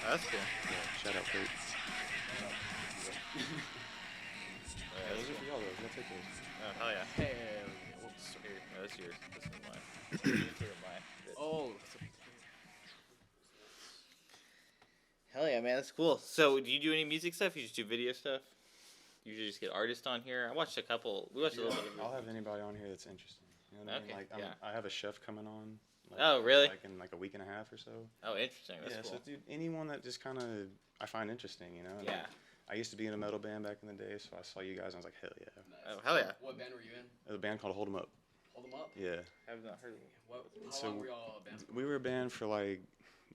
That's cool. Yeah, shout out Kurt. Those are for y'all though. Y'all take those. Oh, hell yeah. Hey, whoops. Here, no, that's yours. This is mine. Here, mine. Oh. Hell yeah, man. That's cool. So, do you do any music stuff? You just do video stuff? You usually just get artists on here? I watched a couple. We watched a little bit of I'll have anybody on here that's interesting. You know what I mean? Okay, Like, I have a chef coming on. Like, Oh, really? Like in like a week and a half or so. Oh, interesting. That's Yeah, cool. so dude, anyone that just kind of I find interesting, you know. Yeah. Like, I used to be in a metal band back in the day, so I saw you guys and I was like, hell yeah. Nice. Oh, hell yeah. What band were you in? There's a band called Hold 'Em Up. Hold 'em up? Yeah. I've not heard of it. How So, long were y'all a band for? We were a band for like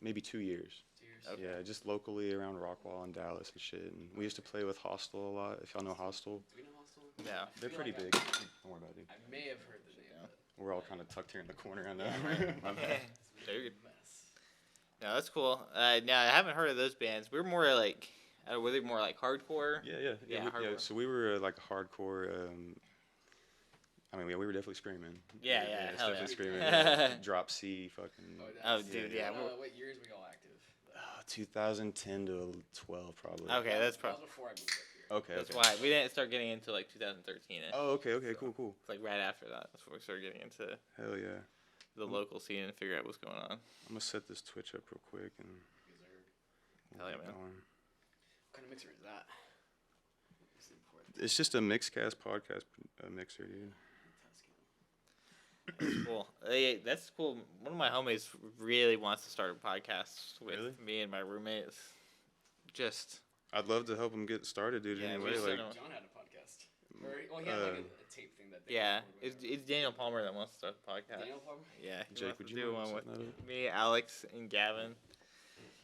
maybe 2 years. 2 years? Okay. Yeah, just locally around Rockwall and Dallas and shit. And we used to play with Hostel a lot, if y'all know Hostel. Do we know Hostel? Yeah. They're feel pretty like big. Don't worry about it, dude. I may have heard the name, but We're all kind of tucked here in the corner, I know. My Yeah. bad. Very good. mess. No, that's cool. Now, I haven't heard of those bands. We're more like, were they more like hardcore? Yeah, Yeah, yeah. hardcore. So we were like a hardcore. I mean, we were definitely screaming. Yeah, yeah, it's hell definitely yeah. screaming. Yeah. Drop C, fucking. Oh, that's- dude, yeah. What years were y'all active? 2010 to 12, probably. Okay, that's That probably. was before I moved up here. Okay. That's okay. why we didn't start getting into like 2013. Oh, okay, cool. It's like right after that. That's when we started getting into Hell yeah. the local scene and figure out what's going on. I'm gonna set this Twitch up real quick and. Hell yeah, get man. going. What kind of mixer is that? It's just a Mixcast podcast mixer, dude. That's cool. Hey, that's cool. One of my homies really wants to start a podcast with Really? me and my roommates. Just I'd love to help him get started, dude. Yeah, we anyway, just like, don't- John had a podcast. Well, he had like a tape thing that they yeah, recorded with. it's Daniel Palmer that wants to start a podcast. Daniel Palmer? Yeah, he Jake, wants would to you do mind one with setting that up? me, Alex, and Gavin.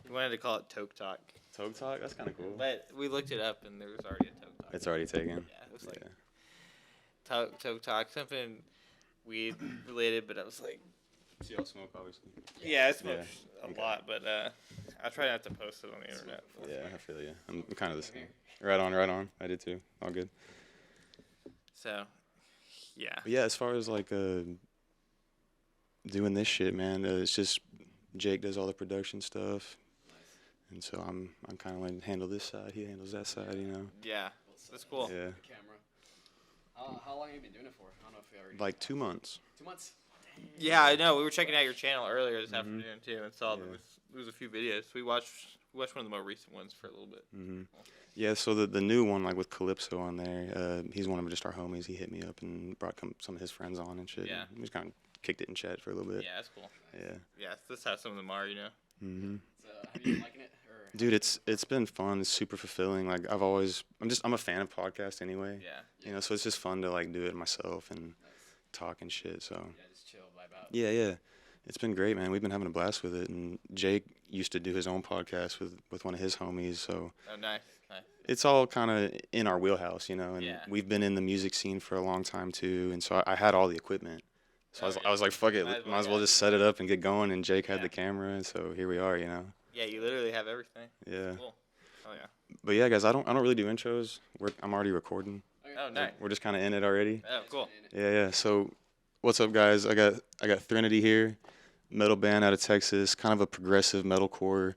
He wanted to call it Toke Talk, Toke Talk. That's kind of cool. but we looked it up and there was already a Toke Talk. It's already taken. Yeah, it was like Toke Talk, something weed related, but I was like, So y'all smoke, obviously. yeah, I smoked Yeah, a okay. lot, but I try not to post it on the internet. Yeah, I feel you. I'm kind of the same. Right on. I did too. All good. So, yeah. But yeah, as far as like doing this shit, man, it's just Jake does all the production stuff, and so I'm kind of like handle this side, he handles that side, you know. Yeah, that's cool. Yeah, The camera. How long have you been doing it for? I don't know if you already. like 2 months. 2 months? Yeah, I know. We were checking out your channel earlier this Mhm. afternoon too, and saw Yeah. there was a few videos. We watched one of the more recent ones for a little bit. Hmm. Yeah, so the new one, like with Calypso on there, he's one of just our homies. He hit me up and brought some of his friends on and shit. Yeah. And we just kind of kicked it in chat for a little bit. Yeah, that's cool. Yeah. Yeah, that's how some of them are, you know. Hmm. So, have you been liking it? Or Dude, it's been fun. It's super fulfilling. Like I'm a fan of podcasts anyway. Yeah. You know, so it's just fun to like do it myself and Nice. talk and shit. So Yeah, just chill, vibe out. yeah, it's been great, man. We've been having a blast with it. And Jake used to do his own podcast with one of his homies. So Oh, nice. it's all kind of in our wheelhouse, you know. And Yeah. we've been in the music scene for a long time too. And so I had all the equipment. So Oh, I was like, fuck it, might as well just set it up and get going. And Jake had Yeah. the camera, and so here we are, you know. Yeah, you literally have everything. Yeah. Cool. Oh yeah. But yeah, guys, I don't really do intros. I'm already recording. Okay. Oh, nice. We're just kind of in it already. Oh, cool. Yeah. So, what's up, guys? I got Threnody here, metal band out of Texas, kind of a progressive metalcore.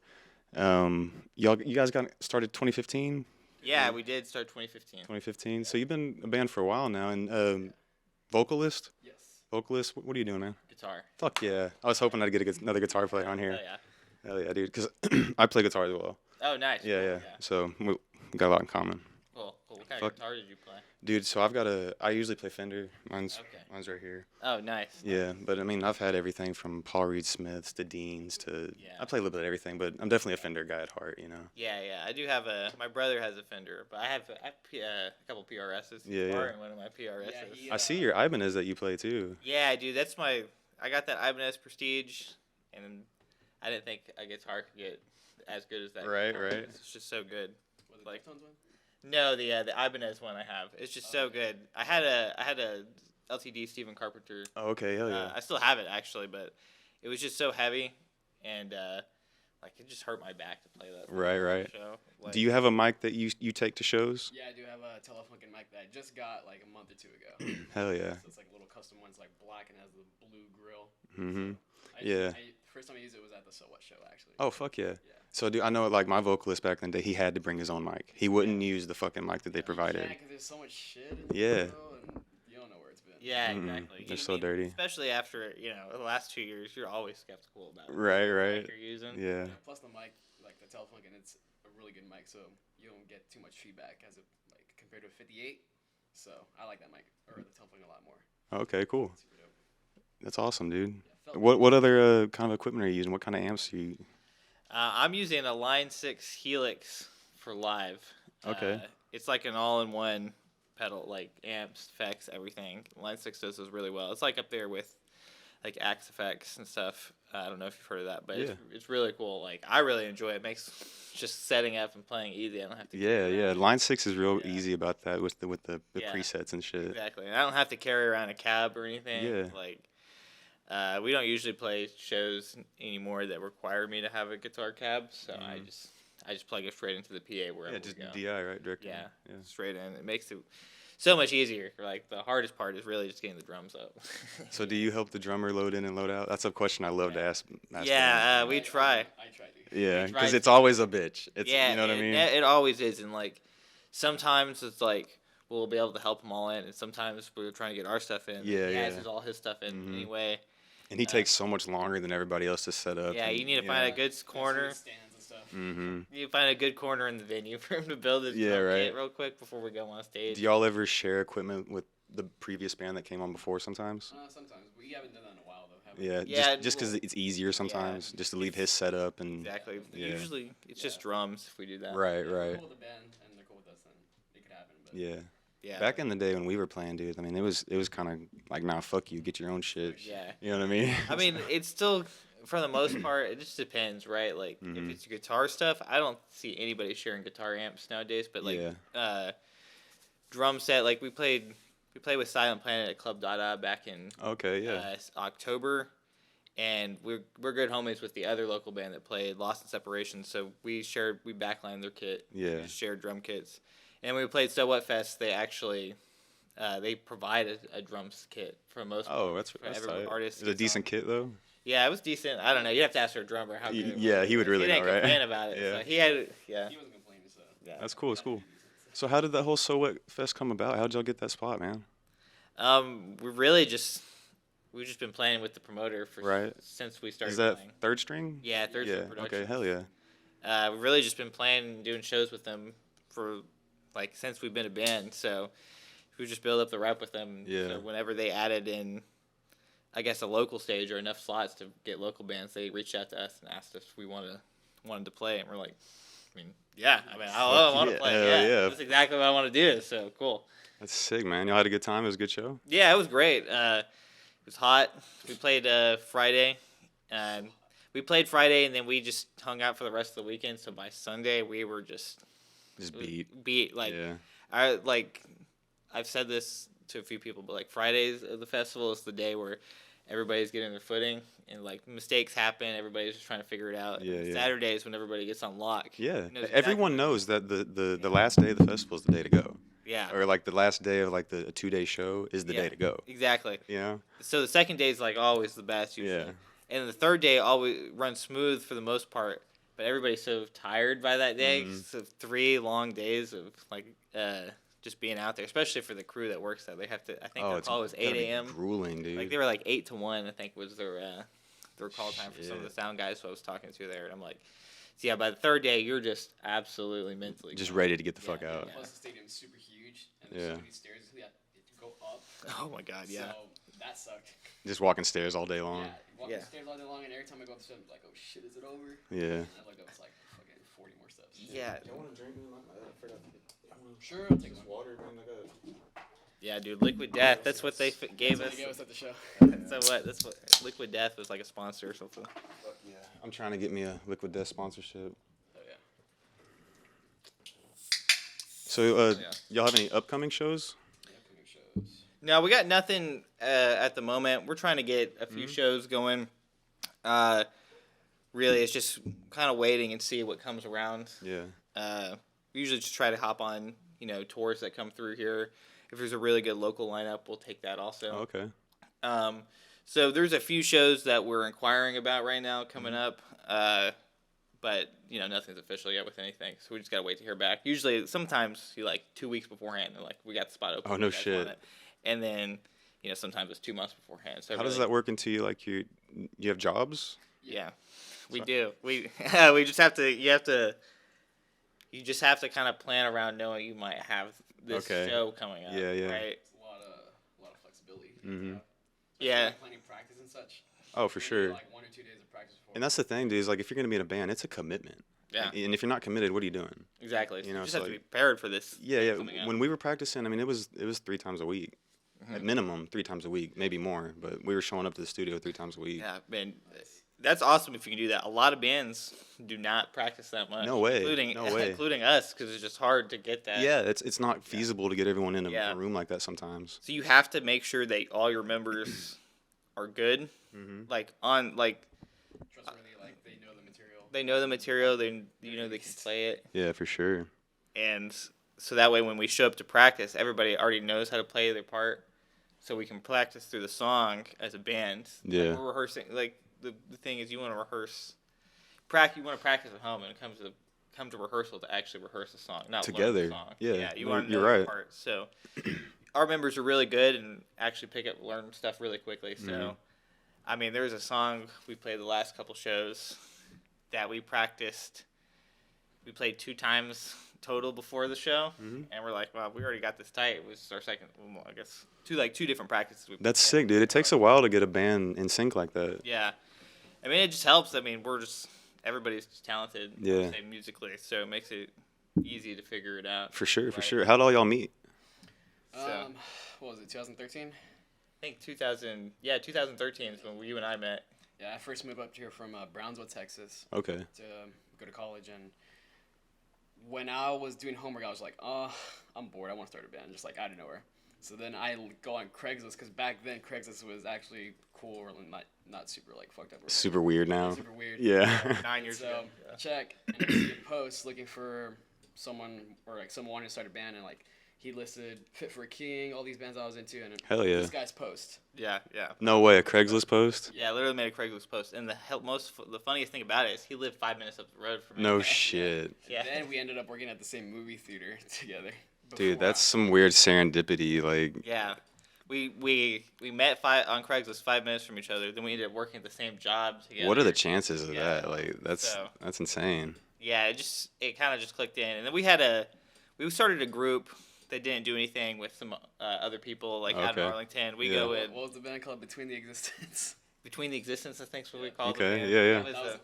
You guys got started 2015. Yeah, we did start 2015. 2015. So you've been a band for a while now, and vocalist. Yes. Vocalist. What are you doing, man? Guitar. Fuck yeah! I was hoping I'd get another guitar player on Oh here. yeah. Hell yeah, dude. Because I play guitar as well. Oh, nice. Yeah. So we got a lot in common. Cool. What kind Fuck. of guitar did you play? Dude, so I usually play Fender. Mine's right here. Oh, nice. Yeah, but I mean, I've had everything from Paul Reed Smiths to Deans to. Yeah. I play a little bit of everything, but I'm definitely a Fender guy at heart, you know. Yeah. I do have my brother has a Fender, but I have a couple PRSs. Yeah. In one of my PRSs. Yeah, I see your Ibanez that you play too. Yeah, dude, I got that Ibanez Prestige, and I didn't think a guitar could get as good as that. Right, guitar. right. It's just so good. What, the Like- Deftones one? No, the Ibanez one I have. It's just so good. I had a LTD Stephen Carpenter. Oh, okay, hell yeah. I still have it actually, but it was just so heavy, and like it just hurt my back to play that. Right. Show. Like, Do you have a mic that you take to shows? Yeah, I do have a telefunken mic that I just got like a month or two ago. Hell yeah. So it's like a little custom one. It's like black and has the blue grill. Mhm. So Yeah. First time I used it was at the So What show actually. Oh fuck yeah. Yeah. So I know like my vocalist back in the day, he had to bring his own mic. He wouldn't use the fucking mic that they Yeah, provided. because there's so much shit. Yeah. And you don't know where it's been. yeah, Mm-mm. exactly. They're I so mean, dirty. Especially after the last 2 years, you're always skeptical about Right, what right. mic you're using. Yeah. Plus the mic, like the telefunken, it's a really good mic, so you don't get too much feedback as a like compared to a 58. So I like that mic or the telefunken a lot more. Okay, cool. Super dope. That's awesome, dude. Yeah, felt What other kind of equipment are you using? What kind of amps are you? I'm using a Line 6 Helix for live. Okay. It's like an all-in-one pedal, like amps, effects, everything. Line 6 does this really well. It's like up there with like Axe effects and stuff. I don't know if you've heard of that, but it's really cool. Like I really enjoy it. It makes just setting up and playing easy. I don't have to. Yeah. Line 6 is real Yeah. easy about that with the Yeah. presets and shit. Exactly. And I don't have to carry around a cab or anything. Yeah. Like, we don't usually play shows anymore that require me to have a guitar cab, so I just plug it straight into the PA wherever Yeah, just we go. DI, right? Direct. Yeah, Yeah. straight in. It makes it so much easier. Like the hardest part is really just getting the drums up. So do you help the drummer load in and load out? That's a question I love to ask. Yeah, we try. I try to. Yeah, we try because to- it's always a bitch. It's Yeah, you know what I mean. It always is, and like sometimes it's like we'll be able to help them all in, and sometimes we're trying to get our stuff in. Yeah, he yeah. has all his stuff in Mhm. anyway. And he takes so much longer than everybody else to set up. Yeah, and, you need to find a good corner. Stands and stuff. Mm-hmm. You find a good corner in the venue for him to build his Yeah, drum right. kit real quick before we go on stage. Do y'all ever share equipment with the previous band that came on before? Sometimes. Sometimes we haven't done that in a while though. Have we? Yeah, Yeah, just because it's easier sometimes, just to leave his setup and. Exactly. Yeah. Usually it's just drums if we do that. Right, If we're right. cool with the band and they're cool with us, then it could happen. But Yeah. Yeah. Back in the day when we were playing, dude, I mean, it was kind of like, nah, fuck you, get your own shit. Yeah. You know what I mean? I mean, it's still, for the most part, it just depends, right? Like, if Mhm. it's guitar stuff, I don't see anybody sharing guitar amps nowadays. But like, Yeah. drum set, like we played with Silent Planet at Club Dada back in Okay, yeah. October, and we're good homies with the other local band that played Lost in Separation. So we backlined their kit. Yeah. We just shared drum kits, and when we played So What Fest, they actually they provided a drums kit for most. Oh, that's every tight. artist Is it a gets decent on. kit though? Yeah, it was decent. I don't know. You have to ask our drummer how. Good it was. Yeah, he would really He didn't know, right? complain about it. Yeah. So he had. Yeah. he wasn't complaining, so. Yeah. That's cool. It's cool. So how did that whole So What Fest come about? How'd y'all get that spot, man? We've just been playing with the promoter since we started Is that playing. third string? Yeah, third Yeah. string production. Okay. Hell yeah. We've really just been playing and doing shows with them for like since we've been a band. So we just build up the rep with them. Yeah. So whenever they added in, I guess, a local stage or enough slots to get local bands, they reached out to us and asked us if we wanted to play, and we're like, I want to yeah, play. hell Yeah, yeah. that's exactly what I want to do. So cool. That's sick, man. Y'all had a good time. It was a good show. Yeah, it was great. It was hot. We played Friday. We played Friday, and then we just hung out for the rest of the weekend. So by Sunday, we were just Beat. like Yeah. I've said this to a few people, but like Fridays of the festival is the day where everybody's getting their footing and like mistakes happen. Everybody's just trying to figure it out. Yeah, yeah. Saturday is when everybody gets on lock. Yeah. Knows exactly Everyone what- knows that the last day of the festival is the day to go. Yeah. Or like the last day of like the 2-day show is the Yeah. day to go. Exactly. You know? So the second day is like always the best usually. Yeah. And the third day always runs smooth for the most part, but everybody's so tired by that day. Mhm. So 3 long days of like just being out there, especially for the crew that works there. They have to. I think their call was 8 gotta be a.m. Grueling, dude. Like they were like 8 to 1. I think was their call time for some of the Shit. sound guys who I was talking to there. And I'm like, so yeah, by the third day you're just absolutely mentally just gone. ready to get the Yeah, fuck out. yeah. Plus the stadium's super huge, and Yeah. there's so many stairs that you have to go up. Oh my god, yeah. So that sucked. Just walking stairs all day long. Yeah, you walk Yeah. the stairs all day long, and every time I go up the stairs, I'm like, oh shit, is it over? Yeah. And I look up, it's like fucking 40 more steps. Yeah. want to drink? Sure, I'll take one. water, Yeah, dude, Liquid Death. That's what they gave That's what us. they gave us at the show. That's what Liquid Death was like a sponsor or something. Yeah. I'm trying to get me a Liquid Death sponsorship. Oh yeah. So, Yeah. y'all have any upcoming shows? The upcoming shows. No, we got nothing at the moment. We're trying to get a few shows going. Really, it's just kind of waiting and see what comes around. Yeah. We usually just try to hop on, tours that come through here. If there's a really good local lineup, we'll take that also. Okay. So there's a few shows that we're inquiring about right now coming up. But, nothing's official yet with anything. So we just got to wait to hear back. Usually, sometimes, 2 weeks beforehand, they're like, we got the spot open. Oh, no shit. And then, sometimes it's 2 months beforehand. So how does that work into you? Like, you have jobs? Yeah, we do. We just have to, you just have to kind of plan around knowing you might have this show coming up. Yeah. Right? It's a lot of flexibility. Mm-hmm. Yeah. Like planning practice and such. Oh, for sure. Like 1 or 2 days of practice before. And that's the thing, dude, is like if you're going to be in a band, it's a commitment. Yeah. And if you're not committed, what are you doing? Exactly. You just so have to be prepared for this. Yeah. Coming up. When we were practicing, I mean, it was 3 times a week. At minimum, 3 times a week, maybe more. But we were showing up to the studio 3 times a week. Yeah, man. That's awesome if you can do that. A lot of bands do not practice that much. No way. Including us, because it's just hard to get that. Yeah, it's not feasible to get everyone in a room like that sometimes. So you have to make sure that all your members are good. Mm-hmm. Trustworthy, like they know the material. They know the material. They can play it. Yeah, for sure. And so that way, when we show up to practice, everybody already knows how to play their part. So we can practice through the song as a band. Yeah. Like we're rehearsing. Like the thing is, you want to rehearse. You want to practice at home, and come to rehearsal to actually rehearse the song, not together. learn the song. Yeah. You want to know you're right. the part. So our members are really good and actually learn stuff really quickly. So, I mean, there's a song we played the last couple shows that we practiced. We played 2 times total before the show, and we're like, well, we already got this tight. It was our second, well, I guess, 2 different practices. That's sick, dude. It takes a while to get a band in sync like that. Yeah. I mean, it just helps. I mean, everybody's just talented musically, so it makes it easy to figure it out. For sure, for sure. How'd all y'all meet? So, what was it, 2013? I think 2013 is when you and I met. Yeah, I first moved up here from Brownsville, Texas. Okay. To go to college, and when I was doing homework, I was like, I'm bored. I want to start a band, just like out of nowhere. So then I go on Craigslist, because back then Craigslist was actually cool, or not super like fucked up. Super weird now. Super weird. Yeah. 9 years ago. So check, and I see a post looking for someone, or like someone wanting to start a band, and like he listed Fit for a King, all these bands I was into, and hell yeah. this guy's post. Yeah. No way, a Craigslist post? Yeah, I literally made a Craigslist post, and the funniest thing about it is he lived 5 minutes up the road from me. No shit. Yeah. Then we ended up working at the same movie theater together. Dude, that's some weird serendipity. Like. Yeah, we met on Craigslist 5 minutes from each other. Then we ended up working at the same job together. What are the chances of that? Like, that's insane. Yeah, it kind of just clicked in, and then we started a group that didn't do anything with some other people out in Arlington. We go in. What was the band called? Between the Existence. Between the Existence, I think is what we called it. Okay, yeah.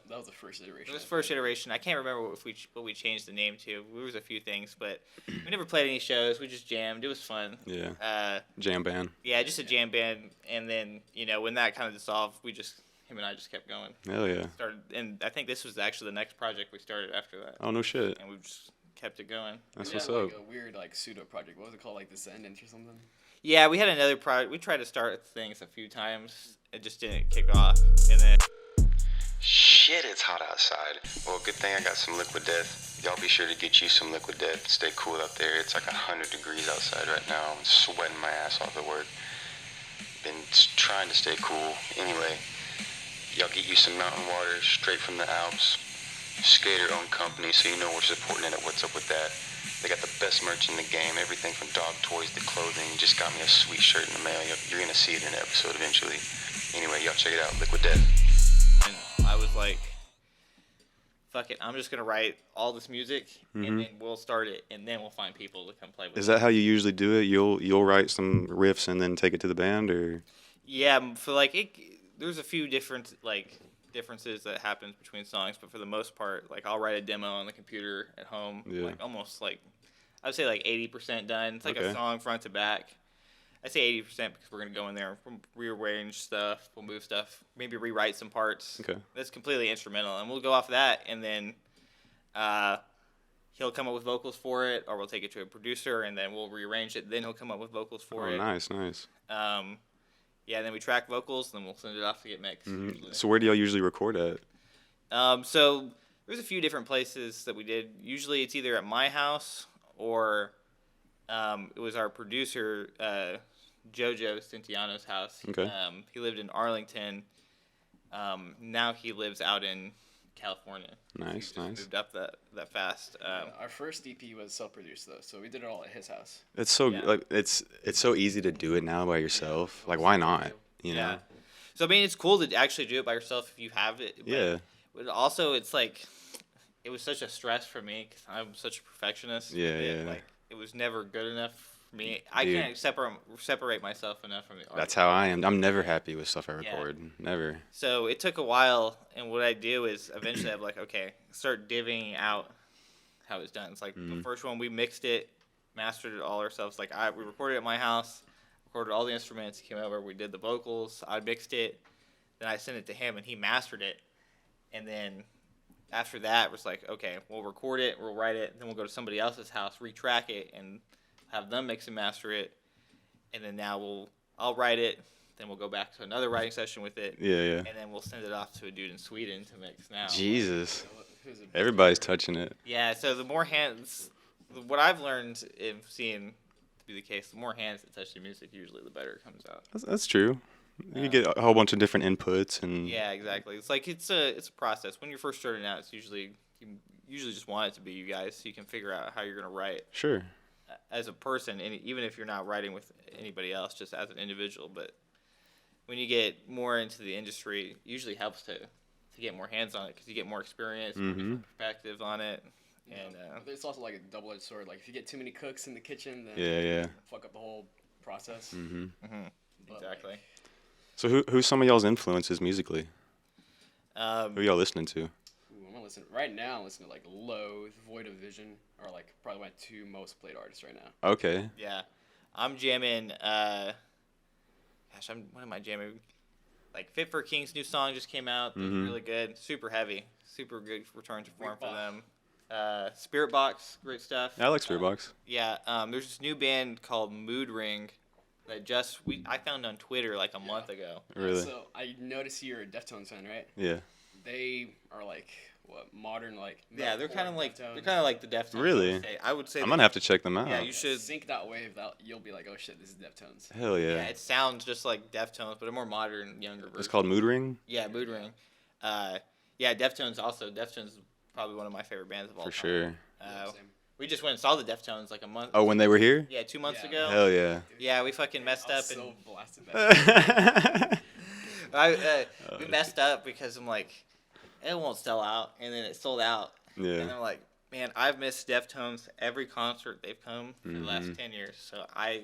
That was the first iteration. It was first iteration. I can't remember what we changed the name to. There was a few things, but we never played any shows. We just jammed. It was fun. Yeah. Jam band. Yeah, just a jam band. And then, when that kind of dissolved, him and I just kept going. Hell yeah. And I think this was actually the next project we started after that. Oh, no shit. And we just kept it going. That's what's up. A weird pseudo project. What was it called? Like Descendants or something? Yeah, we had another project. We tried to start things a few times. It just didn't kick off. And then. Shit, it's hot outside. Well, good thing I got some Liquid Death. Y'all be sure to get you some Liquid Death. Stay cool out there. It's like 100 degrees outside right now. I'm sweating my ass off at work. Been trying to stay cool. Anyway, y'all get you some mountain water straight from the Alps. Skater-owned company, so you know we're supporting it at What's Up With That. They got the best merch in the game, everything from dog toys to clothing. Just got me a sweet shirt in the mail. You're going to see it in an episode eventually. Anyway, y'all check it out, Liquid Death. And I was like, fuck it, I'm just going to write all this music, and then we'll start it, and then we'll find people to come play with. Is that how you usually do it? You'll write some riffs and then take it to the band, or? Yeah, for there's a few different differences that happens between songs, but for the most part, I'll write a demo on the computer at home, almost I would say 80% done. It's like a song front to back. I say 80% because we're gonna go in there, we'll rearrange stuff, we'll move stuff, maybe rewrite some parts. Okay. That's completely instrumental, and we'll go off that, and then he'll come up with vocals for it, or we'll take it to a producer, and then we'll rearrange it. Then he'll come up with vocals for it. Oh, nice, nice. Yeah, then we track vocals, then we'll send it off to get mixed. So where do y'all usually record at? So there's a few different places that we did. Usually it's either at my house or it was our producer, Jojo Cintiano's house. Okay. He lived in Arlington. Now he lives out in California. Nice, he just nice. moved up that fast. Our first EP was self-produced though, so we did it all at his house. It's so Yeah. like it's so easy to do it now by yourself. Like why not? You know? Yeah. So I mean, it's cool to actually do it by yourself if you have it. But, Yeah. But also, it's like it was such a stress for me because I'm such a perfectionist. Yeah, that, yeah. Like it was never good enough for me. I Dude. can't separate myself enough from the art. That's how I am. I'm never happy with stuff I Yeah. record. Never. So it took a while, and what I do is eventually I'm like, okay, start divvying out how it's done. It's like the first one we mixed it, mastered it all ourselves. Like we recorded it at my house, recorded all the instruments. He came over, we did the vocals. I mixed it, then I sent it to him, and he mastered it. And then after that, it was like, okay, we'll record it, we'll write it, then we'll go to somebody else's house, retrack it, and have them mix and master it. And then now I'll write it, then we'll go back to another writing session with it. Yeah, yeah. And then we'll send it off to a dude in Sweden to mix now. Jesus. Who's a big Everybody's touching it. Yeah, so the more hands, what I've learned in seeing to be the case, the more hands that touch the music, usually the better it comes out. That's true. You get a whole bunch of different inputs and Yeah, exactly. It's like it's a process. When you're first starting out, it's usually you usually just want it to be you guys, so you can figure out how you're gonna write sure. as a person, and even if you're not writing with anybody else, just as an individual. But when you get more into the industry, it usually helps to get more hands on it because you get more experience, more different perspectives on it, and But it's also like a double-edged sword. Like if you get too many cooks in the kitchen, then Yeah, yeah. fuck up the whole process. But, exactly. like, So who's some of y'all's influences musically? Who y'all listening to? ooh, I'm gonna listen right now. I'm listening to like Loathe, Void of Vision, are like probably my two most played artists right now. Okay. Yeah, I'm jamming. What am I jamming? Like Fit for King's new song just came out. It was really good. Super heavy. Super good return to form for them. Spirit Box, great stuff. Yeah, I like Spiritbox. Yeah, there's this new band called Mood Ring that I found on Twitter like a month ago. Really? So I noticed you're a Deftones fan, right? Yeah. They are like what modern like. Yeah, they're metalcore kind of like Deftones. the Deftones. Really? I would say. I'm gonna have to check them out. Yeah, you should. Sync that wave. That you'll be like, oh shit, this is Deftones. Hell yeah. Yeah, it sounds just like Deftones, but a more modern, younger version. It's called Mood Ring? Yeah, Mood Ring. Yeah, Deftones also. Deftones is probably one of my favorite bands of all For time. sure. Same. We just went and saw the Deftones like a month. Oh, when they were here? Yeah, 2 months Yeah. ago. Hell yeah. Yeah, we fucking messed I up was so and blasted that. we messed up because I'm like, it won't sell out, and then it sold out. Yeah. And I'm like, man, I've missed Deftones every concert they've come for the last 10 years. So I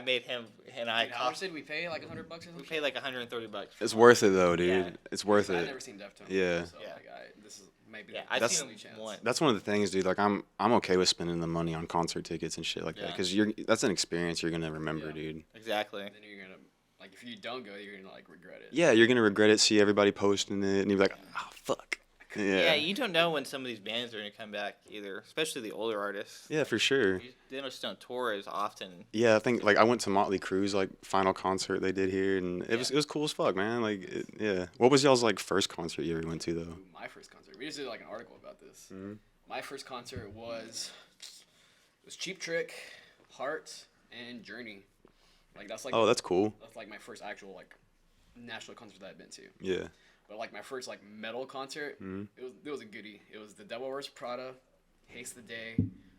made him and I. Dude, how much did we pay? Like $100 or something? We paid like $130. It's worth it though, dude. Yeah. It's worth I've it. never seen Deftones. Yeah. So Yeah. like, this is maybe Yeah, the I've That's- seen only them chance. once. That's one of the things, dude. Like I'm okay with spending the money on concert tickets and shit like that Yeah. because that's an experience you're gonna remember, Yeah. dude. Exactly. And then you're gonna like if you don't go, you're gonna like regret it. Yeah, you're gonna regret it. See everybody posting it, and you're like, oh fuck. Yeah, you don't know when some of these bands are gonna come back either, especially the older artists. Yeah, for sure. They just don't tour as often. Yeah, I think like I went to Motley Crue's like final concert they did here, and it was cool as fuck, man. Like, yeah. What was y'all's like first concert you ever went to though? Ooh, my first concert. We just did like an article about this. My first concert was Cheap Trick, Heart, and Journey. Like that's like Oh, that's cool. that's like my first actual like national concert that I've been to. Yeah. But like my first like metal concert, it was a goodie. It was The Devil Wears Prada, Haste the Day,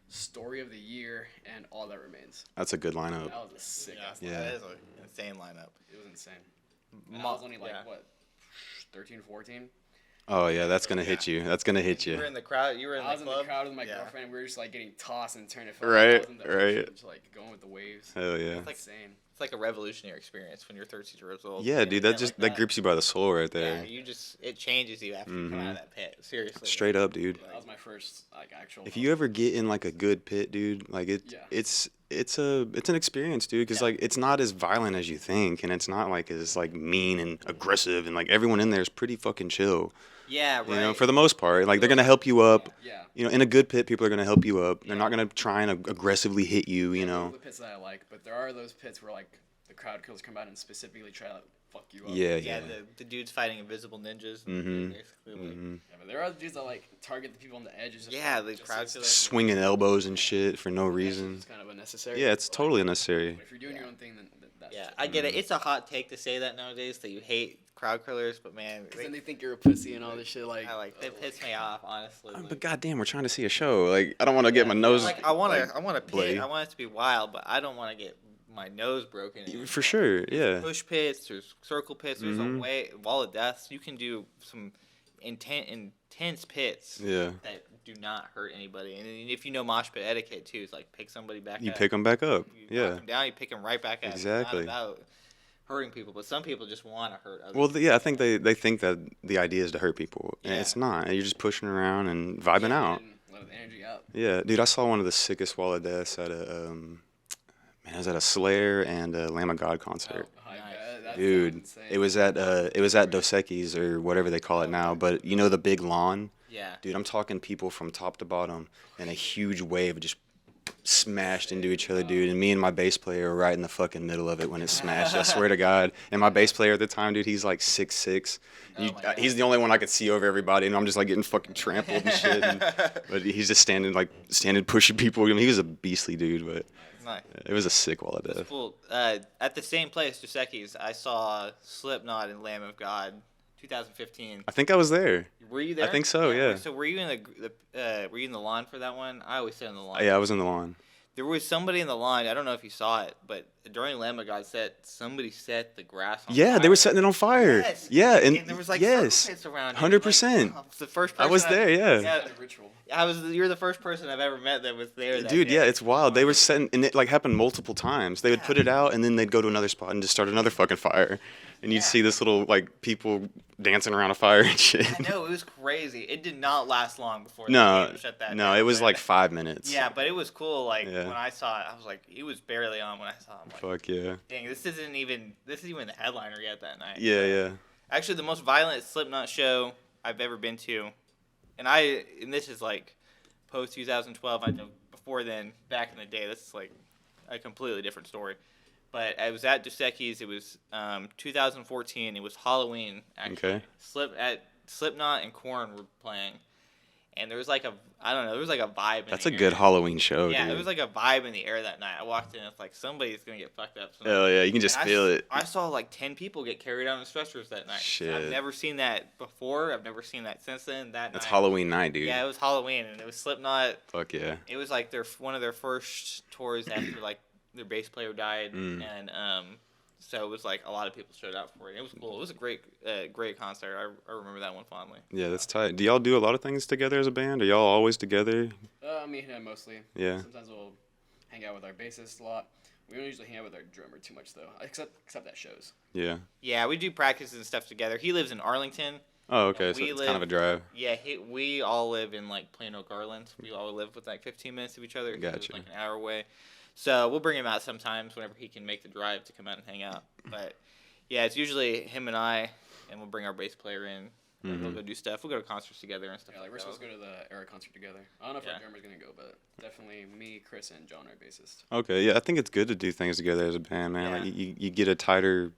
Story of the Year, and All That Remains. That's a good lineup. That was a sick ass. Yeah. That is an insane lineup. It was insane. And I was only like what, 13, 14. Oh yeah, that's gonna hit you. That's gonna hit You you. were in the crowd. You were in I was the in club. the crowd with my Yeah. girlfriend. We were just like getting tossed and turning. Right, right. Just like going with the waves. Hell yeah. It's like insane. It's like a revolutionary experience when you're 13 years old. Yeah, dude, that Like just that grips you by the soul right Yeah, there. it changes you after you come out of that pit. Seriously. Straight up, dude. That was my first like actual. If you ever get in like a good pit, dude, like Yeah. it's it's an experience, dude. Because like it's not as violent as you think, and it's not like as like mean and aggressive, and like everyone in there is pretty fucking chill. Yeah, right. You know, for the most part, like they're gonna help you up. Yeah. You know, in a good pit, people are gonna help you up. They're Yeah. not gonna try and aggressively hit you. You Those know. are the pits that I like, but there are those pits where like the crowd killers come out and specifically try to fuck you up. Yeah, Yeah, yeah. the dudes fighting invisible ninjas. Mhm. Basically, like, Yeah, but there are dudes that like target the people on the edge. It's just, Yeah, the just crowd it's- killers. Swinging elbows and shit for no it's reason. just kind of unnecessary. Yeah, it's But, totally like, unnecessary. But if you're doing your own thing, then that's yeah, just- I get it. It's a hot take to say that nowadays that you hate crowd killers, but man, Because then they think you're a pussy and all this shit. Like, they piss me off, honestly. But Like, goddamn, we're trying to see a show. Like, I don't want to get my nose. like, I want to pit. bloody. I want it to be wild, but I don't want to get my nose broken. For sure, yeah. Push pits, there's circle pits, there's a wall of deaths. You can do some intense pits Yeah. that do not hurt anybody. And then if you know mosh pit etiquette too, it's like pick somebody back You up. pick them back up. You knock Yeah. them down, you pick them right back up. Exactly. It's not about hurting people, but some people just want to hurt others. Well, yeah, I think they think that the idea is to hurt people, and Yeah. it's not. You're just pushing around and vibing out. and let the energy out. Yeah, dude, I saw one of the sickest wall of deaths at a man, it was at a Slayer and a Lamb of God concert. Oh, Nice. that Dude, sounds insane. it was at Dos Equis or whatever they call it now, but you know the big lawn? yeah. Dude, I'm talking people from top to bottom, and a huge wave just smashed into each other, dude. And me and my bass player were right in the fucking middle of it when it smashed. I swear to God. And my bass player at the time, dude, he's like 6'6". Oh my God. He's the only one I could see over everybody, and I'm just like getting fucking trampled and shit. But he's just standing pushing people. I mean, he was a beastly dude, but Nice. it was a sick wall of death. Cool. At the same place, Dos Equis, I saw Slipknot and Lamb of God, 2015. I think I was there. Were you there? think so, yeah. So were you in were you in the lawn for that one? I always sit in the lawn. Yeah, I was in the lawn. There was somebody in the line. I don't know if you saw it, but during Lamb of God set, somebody set the grass on Yeah, fire. they were setting it on fire. Yes. Yeah, and there was like yes, circle pits around. it. 100%. Like, it's the first. I was person there. Yeah. Yeah, Kind of ritual. You're the first person I've ever met that was there. That Dude, day. yeah, it's wild. They were setting, and it like happened multiple times. They would put it out, and then they'd go to another spot and just start another fucking fire, and you'd see this little like people dancing around a fire and shit. I know, it was crazy. It did not last long before No, they came to shut that no, down, it was but- like 5 minutes. Yeah, but it was cool. Like Yeah. when I saw it, I was like, it was barely on when I saw him. Like, Fuck yeah. dang, this isn't even the headliner yet that night. Yeah, yeah. Actually, the most violent Slipknot show I've ever been to, and this is like post 2012. I know before then, back in the day, this is like a completely different story. But I was at Dos Equis. It was 2014. It was Halloween. Actually. Okay. Slipknot and Korn were playing, and there was like there was like a vibe. That's in a the good air. Halloween show, Yeah, dude. it was like a vibe in the air that night. I walked in, it's like somebody's gonna get fucked up. tonight. Hell yeah, you can just And feel it. I saw like 10 people get carried out on stretchers that night. Shit. I've never seen that before. I've never seen that since then. That's That's Halloween night, dude. Yeah, it was Halloween, and it was Slipknot. Fuck yeah. It was like one of their first tours after like their bass player died, Mm. and so it was like a lot of people showed up for it. It was cool. It was a great concert. I remember that one fondly. Yeah, that's tight. Do y'all do a lot of things together as a band? Are y'all always together? Me and him mostly. Yeah. Sometimes we'll hang out with our bassist a lot. We don't usually hang out with our drummer too much though, except at shows. Yeah. Yeah, we do practices and stuff together. He lives in Arlington. Oh, okay. So we it's kind of a live- drive. Yeah, we all live in like Plano, Garland. We all live with like 15 minutes of each other. He lives, Gotcha. like an hour away. So we'll bring him out sometimes whenever he can make the drive to come out and hang out. But yeah, it's usually him and I, and we'll bring our bass player in. Like, we'll go do stuff. We'll go to concerts together and stuff. Yeah, like we're that. supposed to go to the Era concert together. I don't know if Yeah. our drummer's gonna go, but definitely me, Chris, and John are bassist. Okay, yeah, I think it's good to do things together as a band, man. Yeah. Like you get a tighter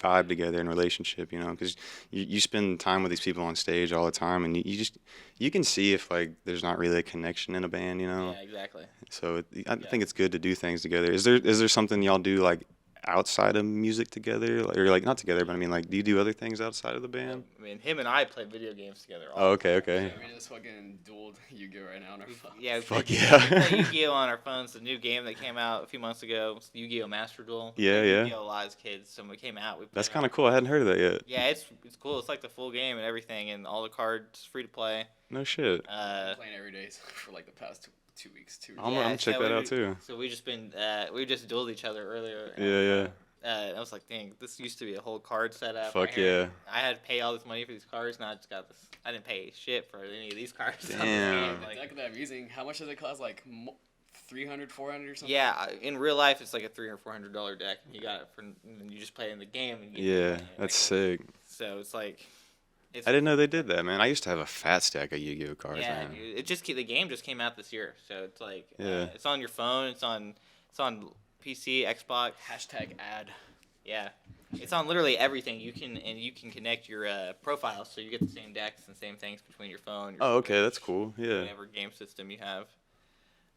vibe together in relationship, you know, because you spend time with these people on stage all the time, and you can see if like there's not really a connection in a band, you know. Yeah, exactly. So I think it's good to do things together. Is there something y'all do like outside of music together, or like not together, but I mean like do you do other things outside of the band? I mean, him and I play video games together. Oh, okay, okay. Yeah, we just fucking dueled Yu-Gi-Oh right now on our phone. Yeah, we Fuck play, yeah. we play Yu-Gi-Oh on our phones. The new game that came out a few months ago, it's the Yu-Gi-Oh Master Duel. We Yeah, played yeah. Yu-Gi-Oh a lot as kids, so when it came out, we. That's kind of cool. I hadn't heard of that yet. Yeah, it's cool. It's like the full game and everything, and all the cards free to play. No shit. I'm playing every day for like the past 2 weeks. I'm gonna check so that out we- too. So we just been we just dueled each other earlier. Yeah, I was like, dang, this used to be a whole card setup. Fuck I had to pay all this money for these cards. Now I just got this. I didn't pay shit for any of these cards. Damn. The deck that I'm using, how much does it cost? Like 300, 400 or something. Yeah, in real life, it's like a $300 or $400 deck. And you got it and you just play it in the game. And you get Yeah, money. that's sick. So it's like, I didn't know they did that, man. I used to have a fat stack of Yu-Gi-Oh cards, yeah, man. dude, the game just came out this year, so it's like, Yeah. it's on your phone, it's on PC, Xbox. Hashtag ad. Yeah, it's on literally everything. You can connect your profiles, so you get the same decks and same things between your phone. Your Oh, okay, Switch, that's cool. Yeah. Whatever game system you have.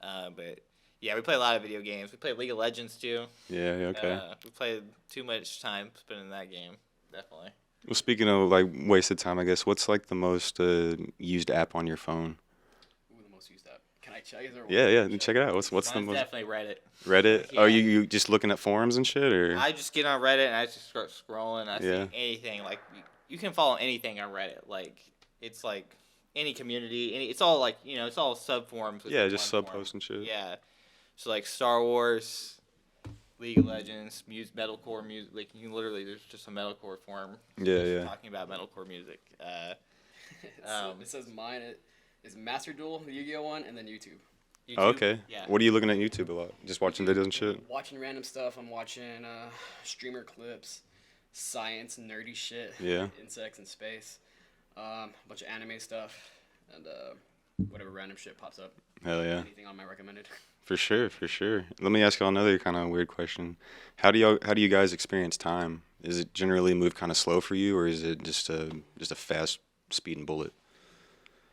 But yeah, we play a lot of video games. We play League of Legends too. Yeah, okay. We played too much time spending in that game. Definitely. Well, speaking of like wasted time, I guess, what's like the most used app on your phone? Ooh, the most used app. Can I check? Is there Yeah, check it out. What's the Mine's most definitely Reddit. Reddit? Yeah. Oh, you just looking at forums and shit, or? I just get on Reddit and I just start scrolling. I Yeah. see anything like you can follow anything on Reddit. Like it's like any community. It's all like it's all sub forums. Yeah, just sub posts and shit. Yeah, so like Star Wars, League of Legends, metalcore music. Like you can literally there's just a metalcore forum. Yeah. Talking about metalcore music. It says mine is Master Duel, the Yu-Gi-Oh one, and then YouTube. Oh, okay. Yeah. What are you looking at YouTube a lot? Just watching videos and shit? Watching random stuff. I'm watching streamer clips, science, nerdy shit. Yeah. Insects and space. A bunch of anime stuff, and whatever random shit pops up. Hell yeah. Anything on my recommended. For sure. Let me ask y'all another kind of weird question. How do you guys experience time? Is it generally move kind of slow for you, or is it just a fast speeding bullet?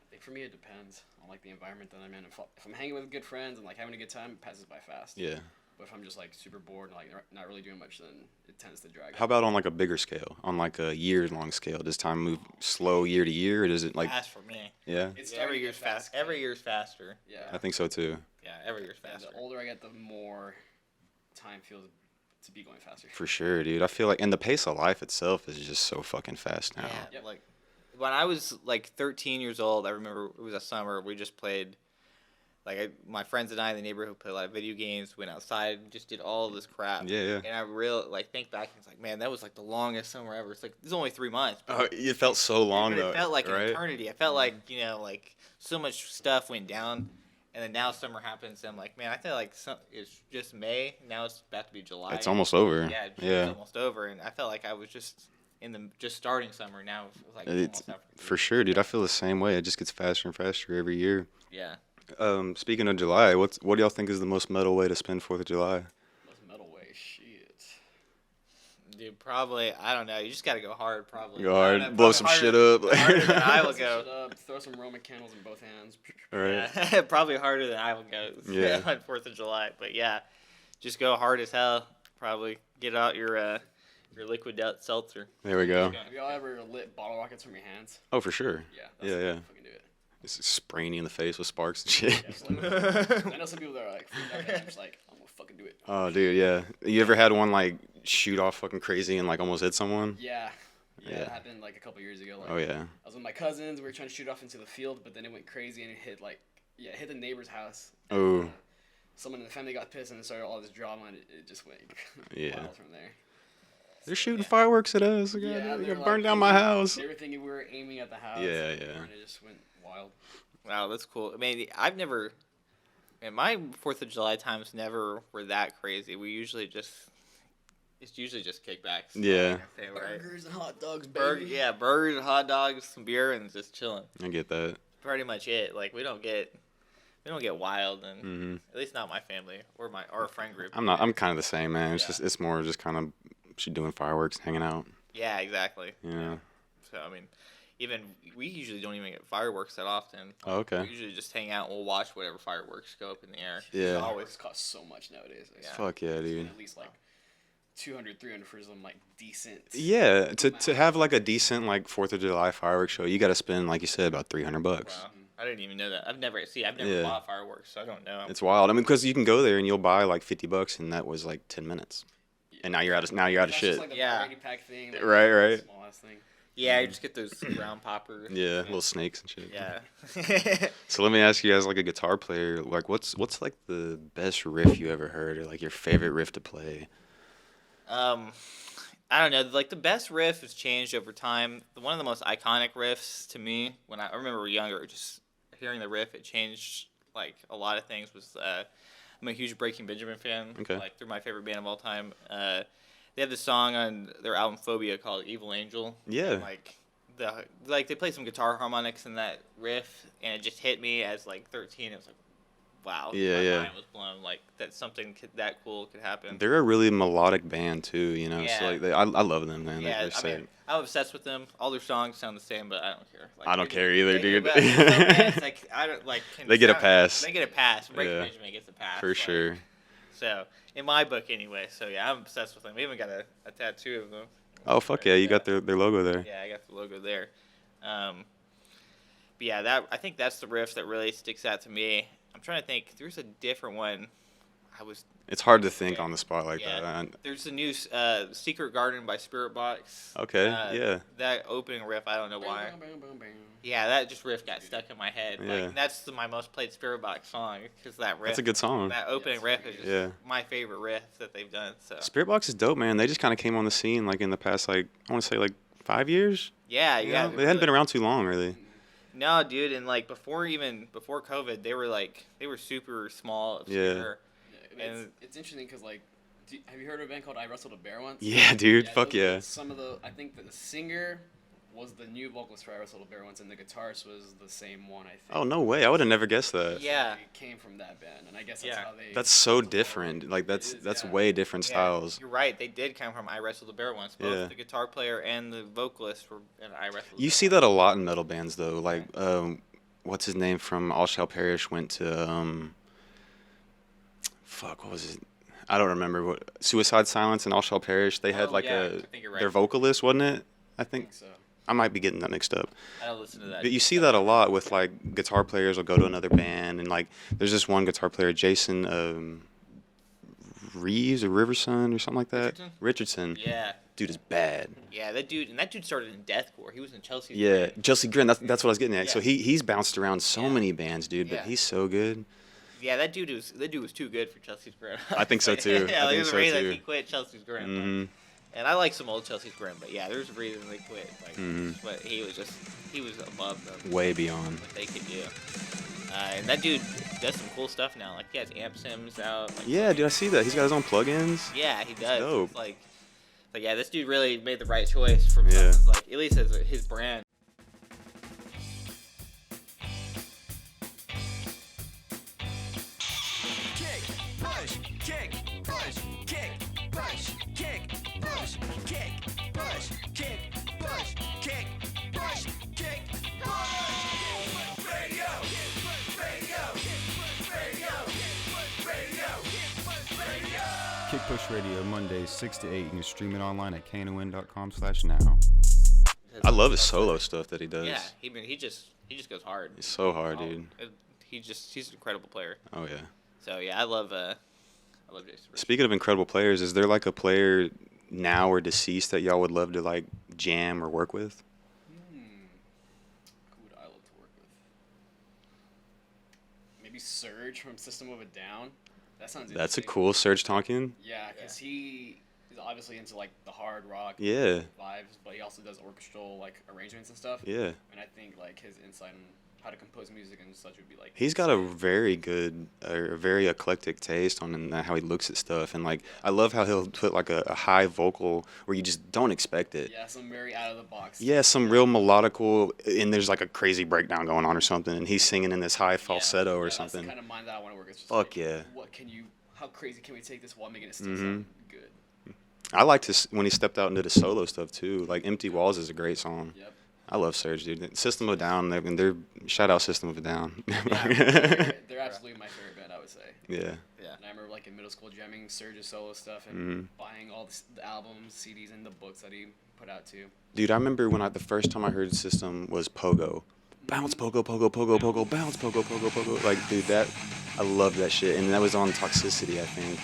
I think for me it depends on like the environment that I'm in. If I'm hanging with good friends and like having a good time, it passes by fast. Yeah. But if I'm just like super bored and like not really doing much, then it tends to drag. How about on like a bigger scale, on like a year-long scale? Does time move slow year to year, or does it like? Fast for me. Yeah. It's Yeah, every year's fast. Every year's faster. Yeah. I think so too. Yeah, every year's And faster. the older I get, the more time feels to be going faster. For sure, dude. I feel like, and the pace of life itself is just so fucking fast now. Yeah, Yep. like when I was like 13 years old, I remember it was a summer. We just played, my friends and I in the neighborhood played a lot of video games. Went outside, and just did all this crap. Yeah. And I really think back and it's like, man, that was like the longest summer ever. It's like it's only 3 months. Oh, it felt so long But though. it felt like right? an eternity. I felt like like so much stuff went down, and then now summer happens. And I'm like, man, I feel like it's just May. Now it's about to be July. It's almost over. Yeah, it's almost over, and I felt like I was just starting summer. Now it feels like It's almost after. for sure, dude. I feel the same way. It just gets faster and faster every year. Yeah. Speaking of July, what do y'all think is the most metal way to spend 4th of July? Most metal way, shit. Dude, probably I don't know. You just gotta go hard, probably. Go I don't hard, know, blow probably some harder- shit up. harder than I will Shut go. up, throw some Roman candles in both hands. All right. Yeah, probably harder than I will go. Yeah. On 4th of July, but yeah, just go hard as hell. Probably get out your liquid seltzer. There we go. Have y'all ever lit bottle rockets from your hands? Oh, for sure. Yeah. Yeah. Fucking do it. It's spraying you in the face with sparks and shit. Yeah, just like, I know some people that are like freaked out, and I'm just like, I'm gonna fucking do it. Oh, dude, yeah. You ever had one like shoot off fucking crazy and like almost hit someone? Yeah. Yeah. It happened like a couple years ago. Like, Oh yeah. I was with my cousins. We were trying to shoot off into the field, but then it went crazy and it hit it hit the neighbor's house. Oh. Someone in the family got pissed and it started all this drama, and it just went Yeah. wild from there. They're shooting fireworks at us. Yeah, You're they gonna were, burn like, down my house. They were thinking we were aiming at the house. Yeah. And it just went wild. Wow, that's cool. I mean, I've never. Man, my 4th of July times never were that crazy. It's usually just kickbacks. Yeah. Say, right? Burgers and hot dogs, baby. Burgers, hot dogs, some beer, and just chilling. I get that. Pretty much it. Like we don't get wild, and Hmm. at least not my family or our friend group. I'm kind of the same, man. It's Yeah. just it's more just kind of doing fireworks, hanging out. Yeah, exactly. Yeah. So I mean, we usually don't even get fireworks that often. Oh, okay. We usually just hang out and we'll watch whatever fireworks go up in the air. Yeah. It always costs so much nowadays. Yeah. Fuck yeah, dude. At least like 200, 300 for some like decent. Yeah, to have like a decent like 4th of July fireworks show, you got to spend like you said about $300. Wow. I didn't even know that. I've never Yeah. bought fireworks, so I don't know. It's wild. I mean, because you can go there and you'll buy like $50, and that was like 10 minutes. And now you're out of That's shit. Just like the Yeah. variety pack thing. Like, Right, right. Small ass thing. Yeah, you just get those ground poppers. Yeah, little snakes and shit. Yeah. So let me ask you, as like a guitar player, like what's like the best riff you ever heard, or like your favorite riff to play? I don't know. Like the best riff has changed over time. One of the most iconic riffs to me, when I remember younger, just hearing the riff, it changed like a lot of things. Was I'm a huge Breaking Benjamin fan. Okay. Like, they're my favorite band of all time. They have this song on their album Phobia called Evil Angel. Yeah. And, like they play some guitar harmonics in that riff, and it just hit me as like 13. It was like, wow. Yeah, my yeah. mind was blown. Like that something that cool could happen. They're a really melodic band too, you know. Yeah. So like, I love them, man. Yeah, They're I sick. mean, I'm obsessed with them. All their songs sound the same, but I don't care. Like, I don't care either, dude. But some bands, like I don't like. They get a pass. They get a pass. Breaking Yeah. Benjamin gets a pass For like, sure. So in my book, anyway. So yeah, I'm obsessed with them. We even got a tattoo of them. Oh fuck yeah, you got their logo there. Yeah, I got the logo there. But yeah, I think that's the riff that really sticks out to me. I'm trying to think. There's a different one. It's hard to think on the spot like Yeah. that. There's the new Secret Garden by Spirit Box. Okay, yeah. That opening riff, I don't know why. Yeah, that just riff got stuck in my head. Yeah. Like that's my most played Spirit Box song because that riff. That's a good song. That opening riff is just Yeah. my favorite riff that they've done. So Spirit Box is dope, man. They just kind of came on the scene like in the past, like I want to say like 5 years. yeah, You yeah. know? They hadn't been around too long, really. No, dude, and like before COVID, they were super small. Obscure. Yeah, And it's interesting because like, have you heard of a band called I Wrestled a Bear once? Yeah, dude. Fuck those were yeah. Some of the I think that the singer was the new vocalist for I Wrestled a Bear once, and the guitarist was the same one. I think. Oh no way! I would have never guessed that. Yeah. It came from that band, and I guess that's Yeah. how they. That's so different. Like that's It is, that's yeah. way different styles. You're right. They did come from I Wrestled the Bear once. Both Yeah. the guitar player and the vocalist were in I Wrestled. the You Bear see Once. that a lot in metal bands though. Like what's his name from All Shall Perish went to fuck, what was it? I don't remember what Suicide Silence and All Shall Perish. They had Oh, like yeah, I think you're right. their vocalist, wasn't it? I I think think so. I might be getting that mixed up. I don't listen to that. But you see that a lot with like guitar players will go to another band and like there's this one guitar player, Jason Reeves or Riverson or something like that. Richardson. Yeah. Dude is bad. Yeah, that dude started in deathcore. He was in Chelsea. Yeah, Chelsea Grin. That's what I was getting at. So Yeah. he's bounced around so Yeah. many bands, dude. But Yeah. he's so good. Yeah, that dude was too good for Chelsea's Grin. I think so, too. yeah, I think there's so, a reason too. he quit Chelsea's Grin. hmm And I like some old Chelsea's Grin, but yeah, there's a reason they quit. Like, Mhm. but he was above them. Way beyond. What they could do. And that dude does some cool stuff now. Like he has amp sims out. Like, Yeah, dude, I see that. He's got his own plugins. Yeah, he does. dope. It's like yeah, this dude really made the right choice from Yeah. like at least as his brand. Kick, push, kick, push, kick, push, kick, push, kick, push, kick, push, kick, push, kick, push. Radio, radio, radio, radio, radio. Kick Push Radio, Mondays 6 to 8. You can stream it online at knon.com/now. I love his solo stuff that he does. Yeah, he just goes hard. He's so hard, dude. He's an incredible player. Oh yeah. So yeah, I love Jason. Speaking of incredible players, is there like a player now or deceased that y'all would love to like jam or work with? Who would I love to work with? Maybe Surge from System of a Down. That sounds. That's a interesting. cool Serge Tonkin. Yeah, because he is obviously into like the hard rock Yeah. vibes, but he also does orchestral like arrangements and stuff. Yeah. And I think like his insight on how to compose music and such would be like. He's got a very good, or very eclectic taste on how he looks at stuff, and like I love how he'll put like a high vocal where you just don't expect it. Yeah, some very out of the box. Yeah, some real melodical, and there's like a crazy breakdown going on or something, and he's singing in this high falsetto or That's the something. kind of mind that I want to work with. It's just Fuck like, yeah. How crazy can we take this while making it still Mhm. sound good? I liked his when he stepped out and did his solo stuff too. Like Empty Walls is a great song. Yep. I love Serge, dude. System of a Down, they're shout out System of a Down. They're absolutely my favorite band, I would say. Yeah. Yeah. And I remember like in middle school jamming Surge's solo stuff and buying all the albums, CDs, and the books that he put out too. Dude, I remember the first time I heard System was Pogo. Bounce, Pogo, Pogo, Pogo, Pogo, bounce, Pogo, Pogo, Pogo. Like, dude, I love that shit. And that was on Toxicity, I think,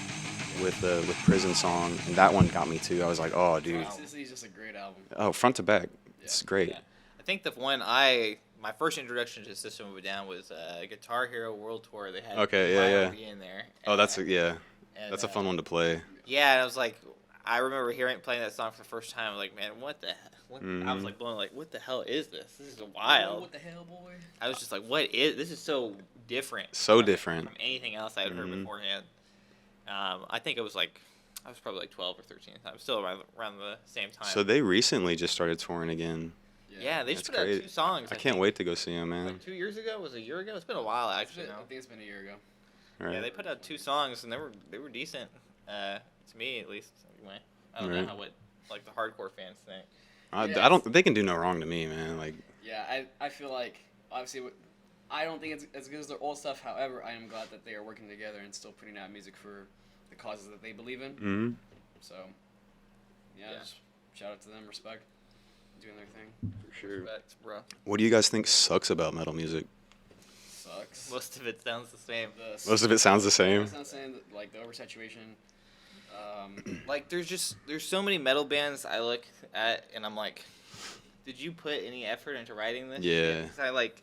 with Prison Song. And that one got me too. I was like, oh, dude. Toxicity is just a great album. Oh, front to back. It's great. Yeah. I think the one my first introduction to System of a Down was Guitar Hero World Tour. They had Okay, yeah, Lionel in there. Oh, that's and, a fun one to play. Yeah, and I was like, I remember playing that song for the first time. I was like, man, what the hell? I was like blown, like, what the hell is this? This is wild. What the hell, boy? I was just like, what is this? Is so different. So from, different. from anything else I had heard beforehand. I think it was like I was probably like 12 or 13 at the time. Still around the same time. So they recently just started touring again. Yeah, they just That's put out great. 2 songs. I can't wait to go see them, man. Like 2 years ago? Was it a year ago? It's been a while actually. I think it's been a year ago. All right. Yeah, they put out 2 songs and they were decent. To me at least. Anyway, I don't Right. know what like the hardcore fans think. I don't. They can do no wrong to me, man. Like, Yeah, I feel like obviously I don't think it's as good as their old stuff. However, I am glad that they are working together and still putting out music for the causes that they believe in. mm-hmm. So, yeah, just shout out to them, respect, doing their thing. For sure. Respect, bro. What do you guys think sucks about metal music? Sucks. Most of it sounds the same. Most of it sounds the same. It's not saying that, like the oversaturation. Like there's so many metal bands I look at and I'm like, did you put any effort into writing this? Yeah. 'Cause I like,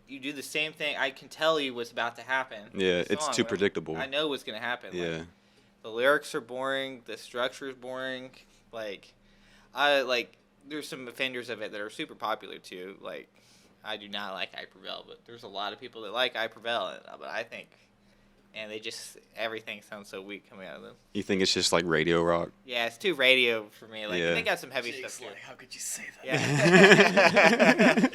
you do the same thing. I can tell you what's about to happen. in Yeah, the it's song, too but predictable. I know what's gonna happen. Yeah. Like, the lyrics are boring. The structure is boring. Like, I like. There's some offenders of it that are super popular too. Like, I do not like I Prevail, but there's a lot of people that like I Prevail. But I think, and they just everything sounds so weak coming out of them. You think it's just like radio rock? Yeah, it's too radio for me. Like Yeah. they got some heavy Jake's stuff too. like, how could you say that?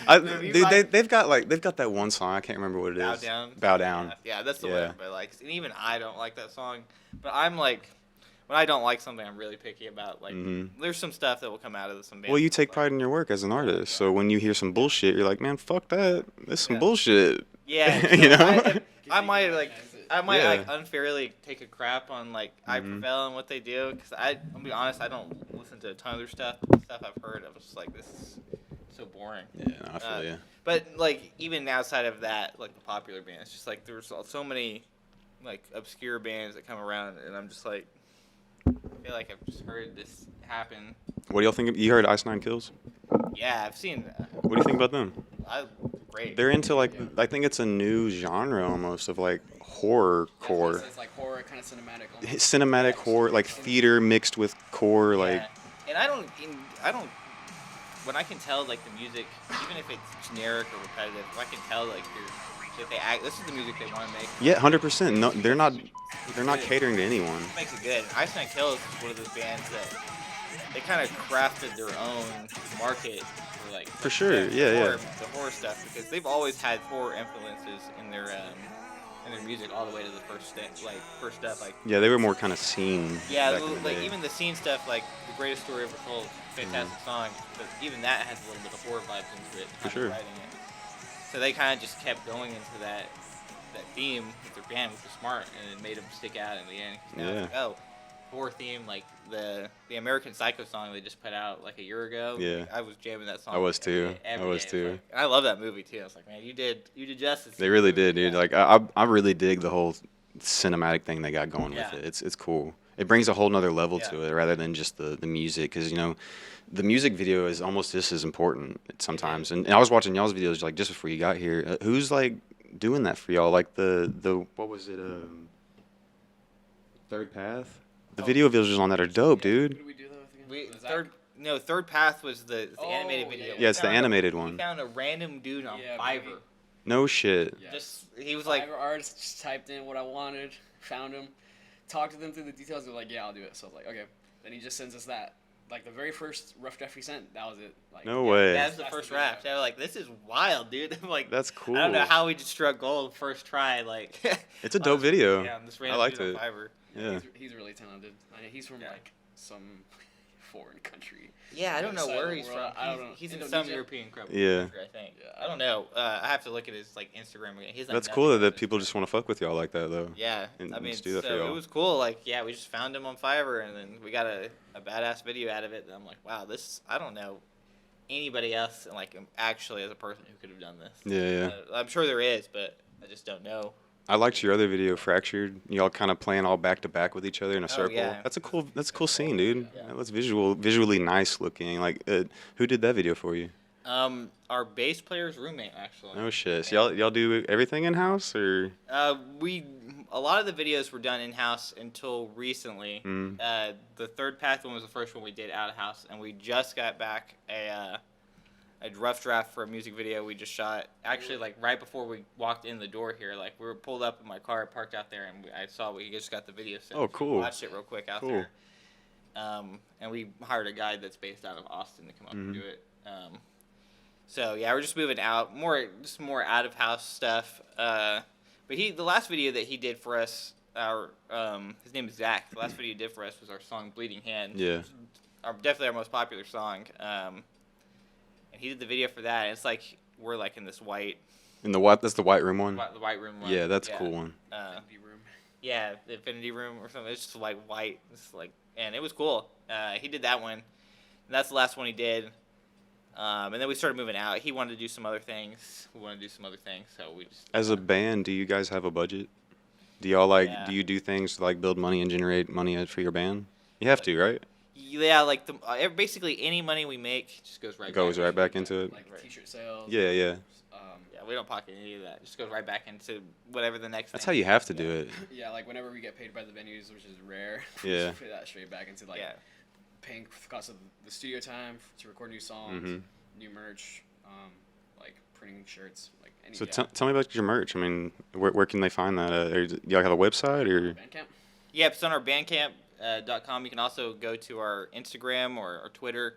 Yeah. Dude, they've got that one song. I can't remember what it is. Bow Down. Bow Down. Yeah, that's the Yeah. one. But like, and even I don't like that song. But I'm like, when I don't like something, I'm really picky about. Like, there's some stuff that will come out of some bands. Well, you take like, pride in your work as an artist, so when you hear some bullshit, you're like, man, fuck that. This is some Yeah. bullshit. Yeah, You know? I might like. I might Yeah. like unfairly take a crap on like I Prevail and what they do because I'll be honest, I don't listen to a ton of their stuff. But the stuff I've heard, I was just like, this is so boring. Yeah, no, I feel you. But like even outside of that, like the popular bands, just like there's so many like obscure bands that come around, and I'm just like, I feel like I've just heard this happen. What do y'all think? You heard Ice Nine Kills? Yeah, I've seen. What do you think about them? Great. They're into like, I think it's a new genre almost of like horror core. It's like horror, kind of cinematic. almost. Cinematic horror, like theater mixed with core, like. Yeah. And I don't. When I can tell like the music, even if it's generic or repetitive, if I can tell like that they act. This is the music they want to make. Yeah, 100%. No, they're not catering to anyone. It makes it good. Ice Nine Kills is one of those bands that they kind of crafted their own market for like For sure, yeah. the horror stuff because they've always had horror influences in their music all the way to the first step like Yeah, they were more kind of scene. yeah back in the like day. even the scene stuff like The Greatest Story Ever Told, fantastic song, but even that has a little bit of horror vibes into it. For sure. Writing it. So they kind of just kept going into that theme with their band, which was smart, and it made them stick out in the end. 'Cause now it's like, oh, horror theme, like the American Psycho song they just put out like a year ago. Yeah. Like, I was jamming that song. I was too. every I was day. too. Like, and I love that movie too. I was like, man, you did justice. They really did, dude. Yeah. Like I really dig the whole cinematic thing they got going Yeah. with it. It's cool. It brings a whole nother level Yeah. to it rather than just the music, because the music video is almost just as important sometimes. And I was watching y'all's videos like just before you got here. Who's like doing that for y'all? Like the what was it? Third Path. The video visuals on that are dope, Who dude. did we do that with again? Was that- Third Path was the Oh, animated video. yeah. Yeah, it's the animated We one. found a random dude on Yeah, Fiverr. maybe. No shit. Yeah. Just he was like, Fiverr artists just typed in what I wanted, found him, talked to them through the details. They're like, yeah, I'll do it. So I was like, okay. Then he just sends us that. Like the very first rough draft he sent, that was it. Like, No way. that's the That's first the video. draft. I was like, this is wild, dude. I'm like, That's cool. I don't know how we just struck gold first try. Like, It's a dope video. Yeah, I'm just I random liked dude it. on Fiverr. Yeah. He's really talented. I mean, he's from Yeah. like some foreign country. Yeah, I don't know Other side where of the he's world. from. I don't know. He's in some Indonesia? European country, Yeah. I think. Yeah. I don't know. I have to look at his like Instagram again. He's like That's nothing cool but that his- people just want to fuck with y'all like that, though. Yeah, and I mean, just do that for so y'all. it was cool. Like, yeah, we just found him on Fiverr, and then we got a badass video out of it. And I'm like, wow, this. I don't know anybody else, and like actually as a person who could have done this. Yeah. I'm sure there is, but I just don't know. I liked your other video, Fractured. Y'all kind of playing all back to back with each other in a circle. yeah. That's a cool scene, dude. Yeah. That was visually nice looking. Like, who did that video for you? Our bass player's roommate actually. No shit. So y'all do everything in house, or? A lot of the videos were done in house until recently. The Third Path one was the first one we did out of house, and we just got back a a rough draft for a music video we just shot. Actually, like right before we walked in the door here, like we were pulled up in my car, parked out there, and I saw we just got the video sent. Oh, cool. We watched it real quick out there. And we hired a guy that's based out of Austin to come up and do it. So yeah, we're just moving out, more out of house stuff. But the last video that he did for us, his name is Zach. The last video he did for us was our song "Bleeding Hand." Yeah. Definitely our most popular song. And he did the video for that. And it's like we're like in this white. That's the White Room one. The White Room one. Yeah, that's a cool one. Infinity room. Yeah, the Infinity Room or something. It's just like white. It's like, and it was cool. He did that one. And that's the last one he did. And then we started moving out. He wanted to do some other things. We wanted to do some other things, so we just. As a band, do you guys have a budget? Do y'all like? Yeah. Do you do things to like build money and generate money for your band? You have to, right? Yeah, like basically any money we make just goes right back into it. Like t-shirt sales. Yeah. Yeah, we don't pocket any of that. It just goes right back into whatever the next. That's thing how you have to do it. Yeah, like whenever we get paid by the venues, which is rare. Yeah. Just put that straight back into like paying for the cost of the studio time to record new songs, new merch, like printing shirts, like any. So tell me about your merch. I mean, where can they find that? Y'all have a website or? Bandcamp. Yeah, it's on our Bandcamp.com. You can also go to our Instagram or our Twitter,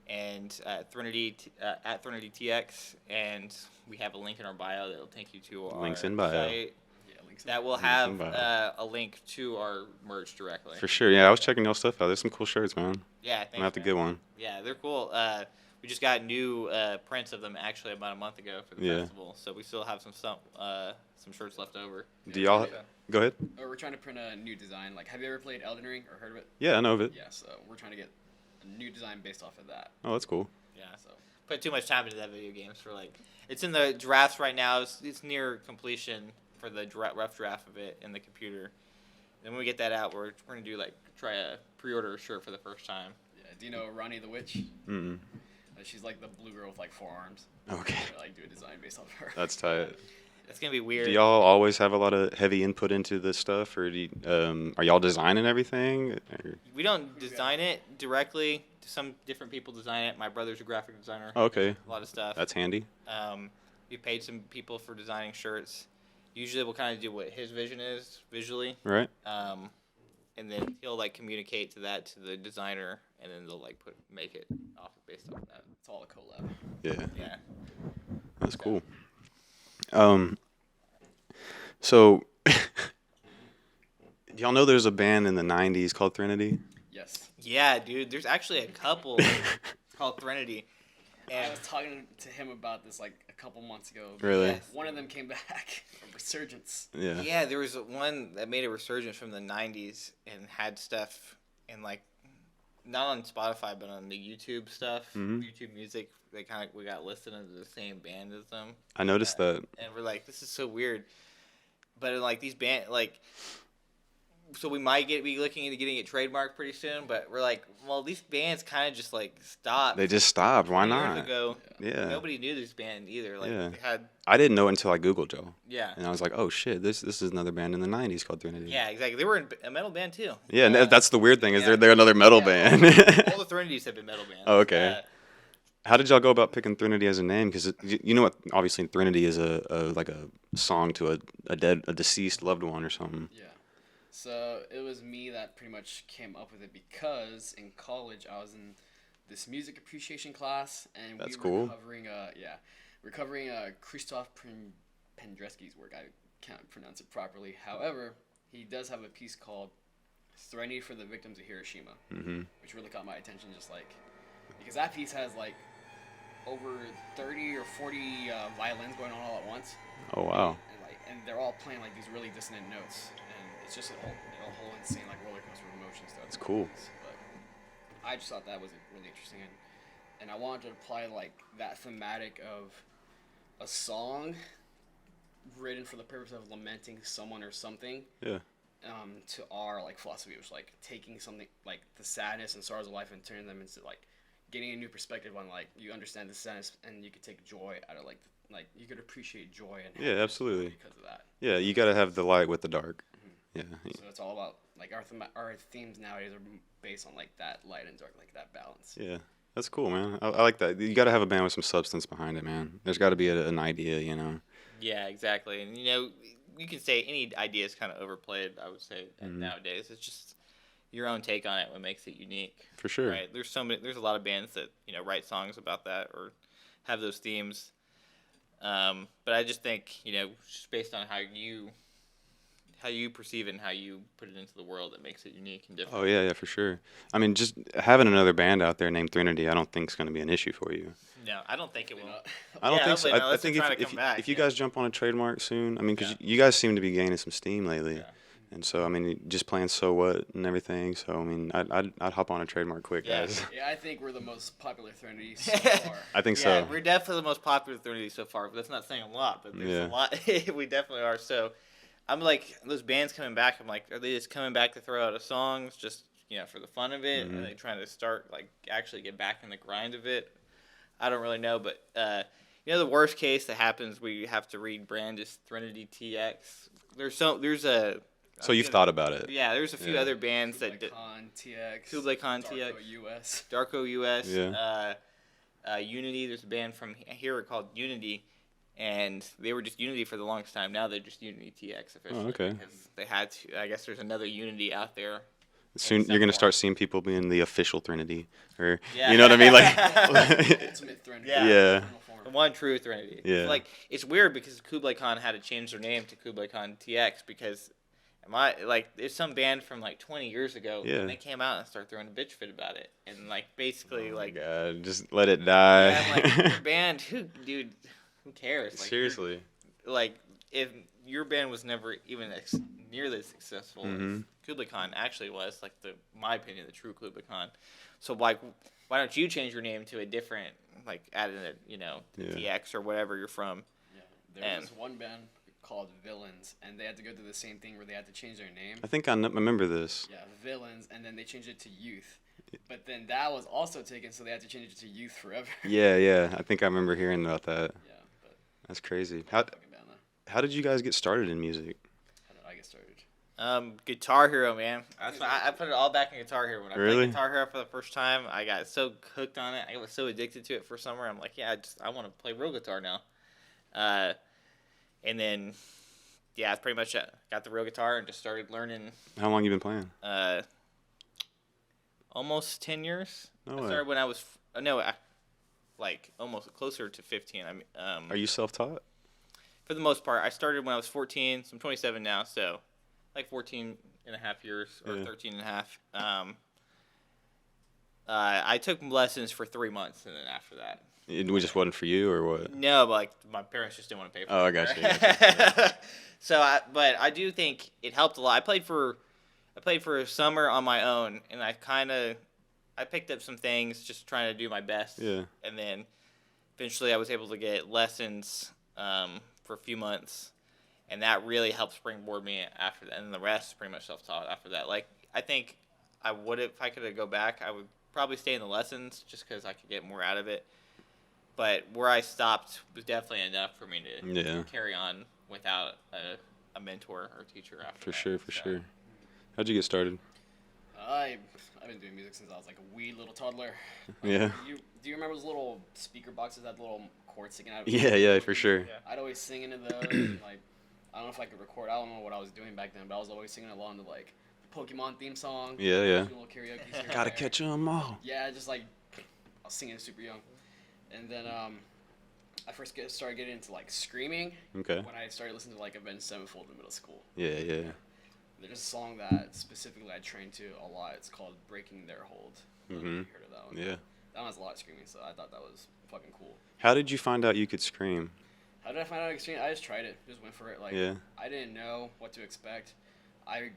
and Threnody at ThreNodyTX, and we have a link in our bio that'll take you to our Links in bio. site. That will have a link to our merch directly. For sure. Yeah, I was checking y'all stuff out. There's some cool shirts, man. Yeah, I'm gonna have to get one. Yeah, they're cool. We just got new prints of them actually about a month ago for the festival, so we still have some shirts left over. Do y'all? Go ahead. We're trying to print a new design. Like, have you ever played Elden Ring or heard of it? Yeah, I know of it. Yeah, so we're trying to get a new design based off of that. Oh, that's cool. Yeah, so put too much time into that video game. So it's in the drafts right now. It's near completion for the rough draft of it in the computer. Then when we get that out, we're gonna do try a pre-order a shirt for the first time. Yeah. Do you know Ronnie the Witch? Mm-mm. She's like the blue girl with like 4 arms. Okay. Like do a design based off of her. That's tight. It's gonna be weird. Do y'all always have a lot of heavy input into this stuff, or are y'all designing everything? Or? We don't design it directly. Some different people design it. My brother's a graphic designer. Oh, okay. A lot of stuff. That's handy. We paid some people for designing shirts. Usually we'll kind of do what his vision is visually. Right. And then he'll communicate to the designer, and then they'll make it based off that. It's all a collab. Yeah. Yeah. That's cool. So, do y'all know there's a band in the 90s called Threnody? Yes. Yeah, dude. There's actually a couple called Threnody. I was talking to him about this like a couple months ago. Really? Yes. One of them came back from Resurgence. Yeah. Yeah, there was one that made a resurgence from the 90s and had stuff in not on Spotify, but on the YouTube stuff, YouTube Music. We got listed under the same band as them. I noticed that. And we're like, this is so weird. But these band so we might be looking into getting it trademarked pretty soon. But we're like, well, these bands kind of just stopped. They just stopped. Why years not? Ago. Yeah. Nobody knew this band either. Yeah. They had. I didn't know it until I Googled y'all. Yeah. And I was like, oh shit, this is another band in the 90s called Threnody. Yeah, exactly. They were in a metal band too. Yeah, and that's the weird thing is yeah. they're another metal band. All the Threnodies have been metal bands. Oh, okay. How did y'all go about picking Threnody as a name? Because you know what? Obviously, Threnody is a song to a deceased loved one or something. Yeah. So it was me that pretty much came up with it because in college I was in this music appreciation class and That's we were cool. covering Krzysztof Pendreski's work. I can't pronounce it properly. However, he does have a piece called "Threnody for the Victims of Hiroshima," which really caught my attention. Because that piece has over 30 or 40 violins going on all at once. Oh wow. And they're all playing these really dissonant notes, and it's just a whole insane roller coaster of emotions. That's cool. But I just thought that was really interesting, and I wanted to apply that thematic of a song written for the purpose of lamenting someone or something. Yeah. To our philosophy, which taking something the sadness and sorrows of life and turning them into getting a new perspective on you understand the sadness and you could take joy out of you could appreciate joy and Yeah, absolutely. because of that. Yeah, you gotta have the light with the dark. Yeah. So it's all about our themes nowadays are based on that light and dark, that balance. Yeah, That's cool, man. I like that. You got to have a band with some substance behind it, man. There's got to be an idea, you know. Yeah, exactly. And you can say any idea is kind of overplayed. I would say nowadays, it's just your own take on it what makes it unique. For sure. Right? There's a lot of bands that write songs about that or have those themes. But I just think just based on how you perceive it and how you put it into the world, it makes it unique and different. Oh yeah, for sure. I mean, just having another band out there named Threnody, I don't think is going to be an issue for you. No, I don't think it will. I don't think so. Hopefully not. I think if you guys jump on a trademark soon, I mean, because you guys seem to be gaining some steam lately, and so I mean, just playing So What and everything. So I mean, I'd hop on a trademark quick, guys. Yeah, I think we're the most popular Threnody so far. I think Yeah, so. we're definitely the most popular Threnody so far. But that's not saying a lot, but there's a lot. We definitely are. So I'm like, those bands coming back, I'm like, are they just coming back to throw out songs just for the fun of it? Are they trying to start actually get back in the grind of it? I don't really know, but the worst case that happens, we have to rebrand is Threnody TX. So you've thought about it? Yeah, there's a few other bands that did. TX. Kublai Khan TX. US. Darko US. Yeah. Unity. There's a band from here called Unity, and they were just Unity for the longest time. Now they're just Unity TX officially. Oh, okay. Because they had to. I guess there's another Unity out there. Soon you're gonna start seeing people being the official Threnody, or Yeah. you know what I mean, like Ultimate Threnody. Yeah. The one true Threnody. Yeah. It's weird because Kublai Khan had to change their name to Kublai Khan TX because there's some band from 20 years ago and they came out and started throwing a bitch fit about it and basically God, just let it die. Yeah, your band, who cares? Seriously. If your band was never even nearly as successful as Kublai Khan actually was, my opinion, the true Kublai Khan. So why don't you change your name to a different, add in TX or whatever you're from? Yeah, there was one band called Villains, and they had to go through the same thing where they had to change their name. I think I remember this. Yeah, Villains, and then they changed it to Youth. But then that was also taken, so they had to change it to Youth Forever. Yeah. I think I remember hearing about that. Yeah, but that's crazy. fucking band, though. How did you guys get started in music? How did I get started? Guitar Hero, man. I put it all back in Guitar Hero. When I Really? played Guitar Hero for the first time, I got so hooked on it. I was so addicted to it for summer. I'm like, I want to play real guitar now. And then, that's pretty much it. Got the real guitar and just started learning. How long you been playing? Almost 10 years. No I way. started when I was almost closer to 15. I mean, Are you self-taught? for the most part, I started when I was 14. So I'm 27 now, so 14 and a half years or 13 and a half. I took lessons for 3 months, and then after that. It just wasn't for you, or what? No, but my parents just didn't want to pay for it. Oh, I got you. So, but I do think it helped a lot. I played for a summer on my own, and I picked up some things just trying to do my best. Yeah. And then eventually I was able to get lessons for a few months, and that really helped springboard me after that. And the rest pretty much self-taught after that. I think I would, if I could go back, I would probably stay in the lessons just because I could get more out of it. But where I stopped was definitely enough for me to carry on without a mentor or teacher after that. For sure. How'd you get started? I've been doing music since I was a wee little toddler. Yeah. Do you remember those little speaker boxes that had the little chords sticking out? Yeah, for sure. I'd always sing into those. And, I don't know if I could record. I don't know what I was doing back then, but I was always singing along to the Pokemon theme song. Yeah. Doing little karaoke. Gotta catch 'em all. Yeah, just I was singing super young, and then I first started getting into screaming. Okay. When I started listening to Avenged Sevenfold in middle school. Yeah. There's a song that specifically I trained to a lot. It's called "Breaking Their Hold." I don't know if you heard of that one. Yeah. That one has a lot of screaming, so I thought that was fucking cool. How did you find out you could scream? How did I find out I could scream? I just tried it. Just went for it. I didn't know what to expect. I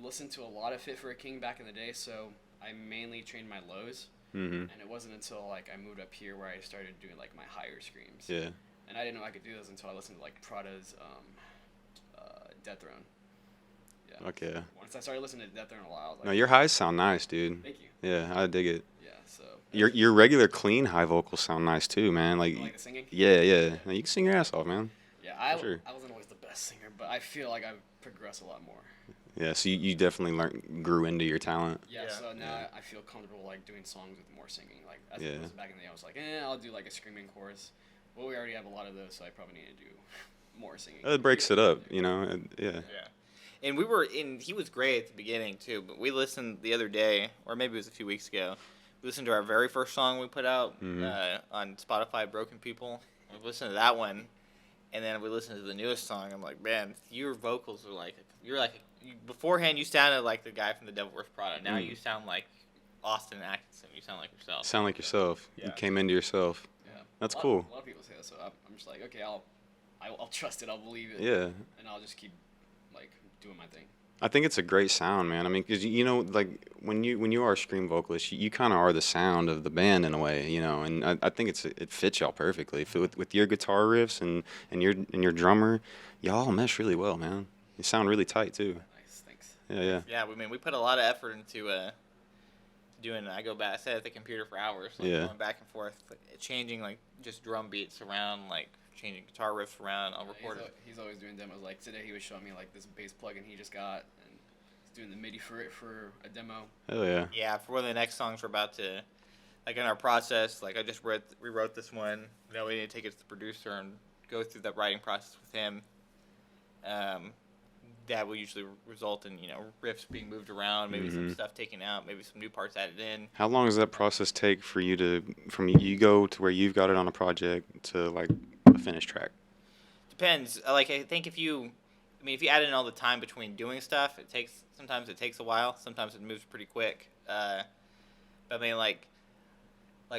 listened to a lot of Fit for a King back in the day, so I mainly trained my lows. Mm-hmm. And it wasn't until I moved up here where I started doing my higher screams. Yeah. And I didn't know I could do those until I listened to Prada's Death Throne. Yeah. Okay. Once I started listening to Death Throne a lot, I was like, No, your highs sound nice, dude. Thank you. Yeah, I dig it. Yeah. So. Your regular clean high vocals sound nice too, man. Like the singing. Yeah. No, you can sing your ass off, man. Yeah, I sure. wasn't always the best singer, but I feel like I've progressed a lot more. Yeah, so you definitely grew into your talent. Yeah, Yeah. so now I feel comfortable like doing songs with more singing. Like as Yeah. opposed to back in the day, I was like, I'll do like a screaming chorus. Well, we already have a lot of those, so I probably need to do more singing. It breaks it up, you know. Yeah. Yeah. And he was great at the beginning too, but we listened the other day, or maybe it was a few weeks ago. We listened to our very first song we put out on Spotify, Broken People. We listened to that one, and then we listened to the newest song. I'm like, man, your vocals are like, beforehand you sounded like the guy from The Devil Wears Prada. Now you sound like Austin Atkinson. You sound like yourself. Sound like yourself. Yeah. You came into yourself. Yeah. That's A lot- cool. A lot of people say that, so I'm just like, okay, I'll trust it. I'll believe it. Yeah. And I'll just keep like doing my thing. I think it's a great sound, man. I mean, because you know, like when you are a scream vocalist, you kind of are the sound of the band in a way, you know. And I think it fits y'all perfectly. With your guitar riffs and your drummer, y'all mesh really well, man. You sound really tight too. Nice, thanks. Yeah. Yeah, we put a lot of effort into doing. I sat at the computer for hours, like, Yeah. going back and forth, like, changing like just drum beats around, like changing guitar riffs around. I'll record it. He's always doing demos. Like today, he was showing me like this bass plugin he just got, and he's doing the MIDI for it for a demo. Hell yeah. Yeah, for one of the next songs we're about to, like in our process, like I just rewrote this one. Now we need to take it to the producer and go through that writing process with him. That will usually result in, riffs being moved around, maybe some stuff taken out, maybe some new parts added in. How long does that process take for you from you go to where you've got it on a project to like a finished track? Depends. Like I think if you add in all the time between doing stuff, sometimes it takes a while. Sometimes it moves pretty quick. But I mean, like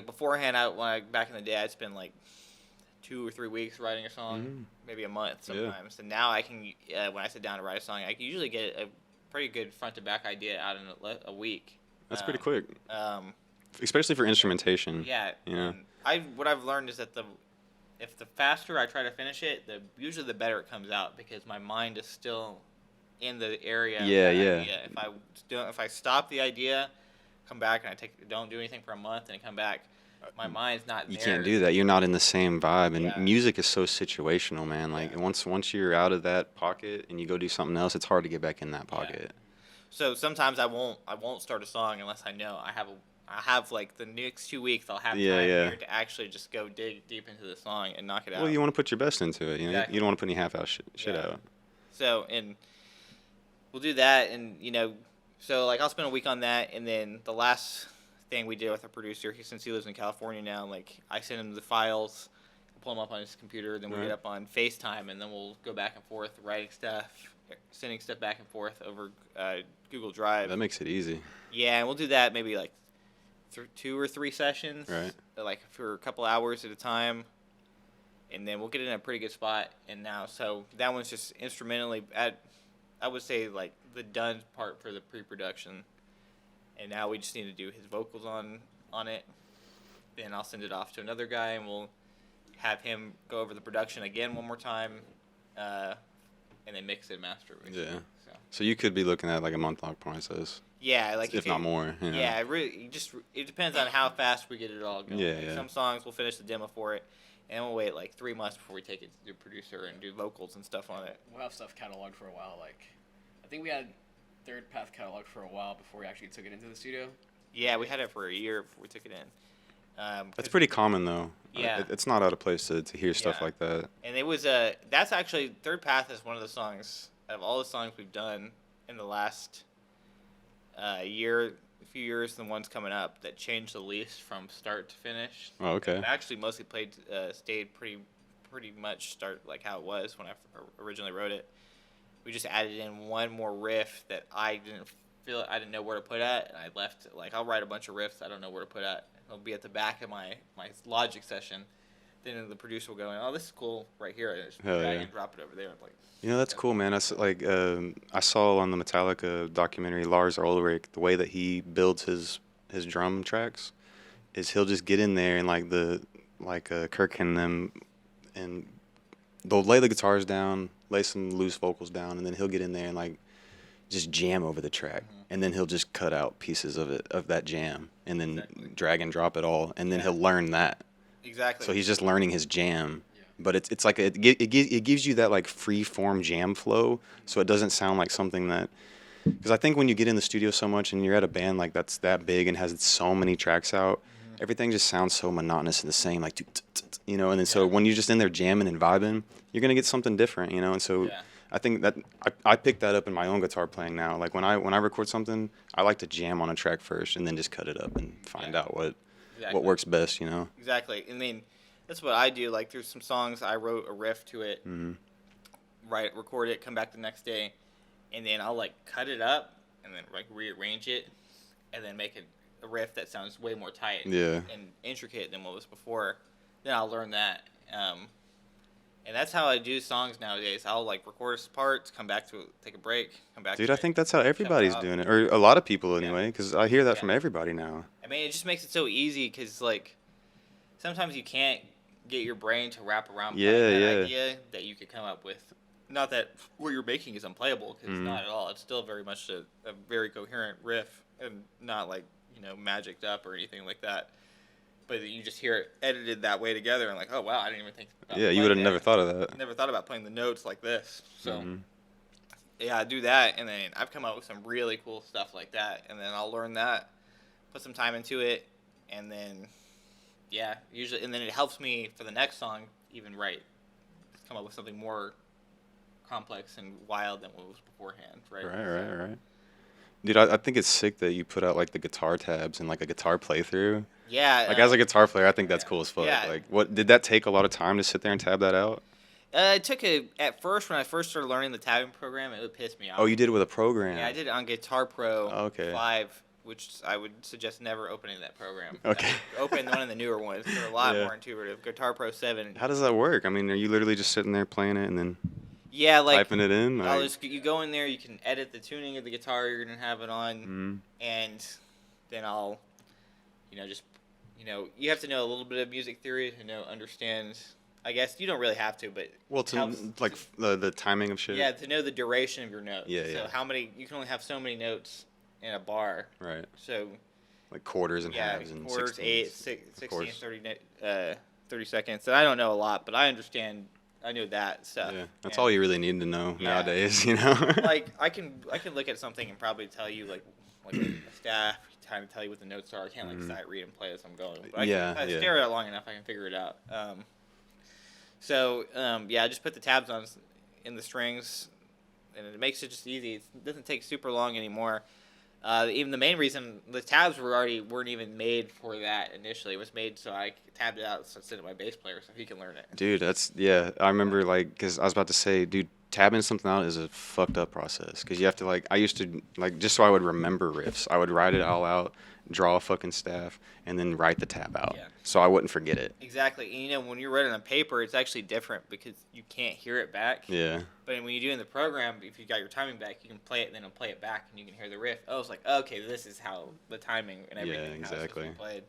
beforehand, back in the day, I'd spend like 2 or 3 weeks writing a song, maybe a month sometimes. And now I can, when I sit down to write a song, I can usually get a pretty good front to back idea out in a week. That's pretty quick, especially for instrumentation. Yeah. You know? What I've learned is that if the faster I try to finish it, usually the better it comes out, because my mind is still in the area. of Yeah, that yeah. idea. If I stop the idea, come back and don't do anything for a month, and come back, my mind's not You there. can't do that. You're not in the same vibe, and Yeah. music is so situational, man. Like once you're out of that pocket and you go do something else, it's hard to get back in that pocket. So sometimes I won't start a song unless I know I have like the next 2 weeks I'll have time here to actually just go dig deep into the song and knock it out. Well, you want to put your best into it. You know, Exactly. you don't want to put any half-ass shit out. So, and we'll do that, and so like I'll spend a week on that, and then the last thing we did with our producer, since he lives in California now, like I send him the files, pull them up on his computer, then we Right. get up on FaceTime, and then we'll go back and forth writing stuff, sending stuff back and forth over Google Drive. That makes it easy. Yeah, and we'll do that maybe like 2 or 3 sessions, Right. like for a couple hours at a time, and then we'll get in a pretty good spot. And now, so that one's just instrumentally I would say like the done part for the pre-production, and now we just need to do his vocals on it. Then I'll send it off to another guy, and we'll have him go over the production again one more time, and then mix it and master it. Yeah. So. So you could be looking at like a month-long process, Yeah, like if not more. You know? Yeah, it depends on how fast we get it all going. Yeah, Like, yeah. Some songs we'll finish the demo for it, and we'll wait like 3 months before we take it to the producer and do vocals and stuff on it. We'll have stuff cataloged for a while. Like, I think we had Third Path cataloged for a while before we actually took it into the studio. Yeah, we had it for a year before we took it in. That's pretty common though. Yeah. It's not out of place to hear stuff Yeah. like that. And it was that's actually Third Path is one of the songs out of all the songs we've done in the last few years, the ones coming up that changed the least from start to finish. Oh, okay. It actually mostly stayed pretty much start like how it was when I originally wrote it. We just added in one more riff that I didn't know where to put at, and I left it. Like I'll write a bunch of riffs I don't know where to put at. It'll be at the back of my Logic session. Then the producer will go, "Oh, this is cool right here," and just Hell drag yeah. and drop it over there. I'm like, You know, that's cool, man. I saw on the Metallica documentary, Lars Ulrich, the way that he builds his drum tracks is he'll just get in there and Kirk and them, and they'll lay the guitars down, lay some loose vocals down, and then he'll get in there and like just jam over the track, and then he'll just cut out pieces of that jam, and then drag and drop it all, and then he'll learn that. exactly. So he's just learning his jam. But it's like it gives you that like free form jam flow, so it doesn't sound like something that because I think when you get in the studio so much and you're at a band like that's that big and has so many tracks out, everything just sounds so monotonous and the same, like, you know. And then so when you're just in there jamming and vibing, you're gonna get something different, you know. And so I think that I picked that up in my own guitar playing now. Like when I record something, I like to jam on a track first and then just cut it up and find out what works best, you know. Exactly. I mean, that's what I do. Like there's some songs I wrote a riff to it, record it, come back the next day, and then I'll like cut it up and then like rearrange it, and then make a riff that sounds way more tight and intricate than what was before. Then I'll learn that. And that's how I do songs nowadays. I'll like record parts, come back to it, take a break, come back. Dude, to I it, think that's how everybody's doing it, or a lot of people anyway, because I hear that Yeah. from everybody now. I mean, it just makes it so easy because like sometimes you can't get your brain to wrap around that idea that you could come up with. Not that what you're making is unplayable, because it's not at all. It's still very much a very coherent riff and not like, you know, magicked up or anything like that. But you just hear it edited that way together and like, oh wow, I didn't even think about Yeah, you would have never thought of that. Never thought about playing the notes like this. So yeah, I do that, and then I've come up with some really cool stuff like that, and then I'll learn that, put some time into it, and then usually, and then it helps me for the next song even come up with something more complex and wild than what was beforehand, right? Right. Dude, I think it's sick that you put out like the guitar tabs and like a guitar playthrough. Yeah. Like as a guitar player, I think that's cool as fuck. Yeah. Like, what did that take a lot of time to sit there and tab that out? It took at first when I first started learning the tabbing program, it would piss me off. Oh, you did it with a program. Yeah, I did it on Guitar Pro 5, which I would suggest never opening that program. Okay. Open one of the newer ones. They're a lot more intuitive. Guitar Pro 7. How does that work? I mean, are you literally just sitting there playing it and then like typing it in? you go in there, you can edit the tuning of the guitar you're gonna have it on, and then I'll, you have to know a little bit of music theory to understand. I guess you don't really have to, but like the timing of shit. Yeah, to know the duration of your notes. Yeah. So how many you can only have so many notes in a bar. Right. So. Like quarters and halves and quarters, 16s. 16, 30 seconds. And I don't know a lot, but I understand. I know that stuff. Yeah, that's all you really need to know nowadays, you know. Like I can look at something and probably tell you like a staff time to tell you what the notes are. I can't sight read and play as I'm going. But if I stare at it long enough, I can figure it out. I just put the tabs on in the strings, and it makes it just easy. It doesn't take super long anymore. Even the main reason the tabs weren't even made for that initially. It was made so I tabbed it out so I sent it to my bass player so he can learn it. Dude, I remember because I was about to say, dude, tabbing something out is a fucked up process because you have to I used to just so I would remember riffs, I would write it all out, draw a fucking staff, and then write the tab out so I wouldn't forget it. Exactly. And, when you're writing on paper, it's actually different because you can't hear it back. Yeah. But when you do it in the program, if you got your timing back, you can play it and then it'll play it back and you can hear the riff. Oh, it's like, okay, this is how the timing and everything exactly. how it's played.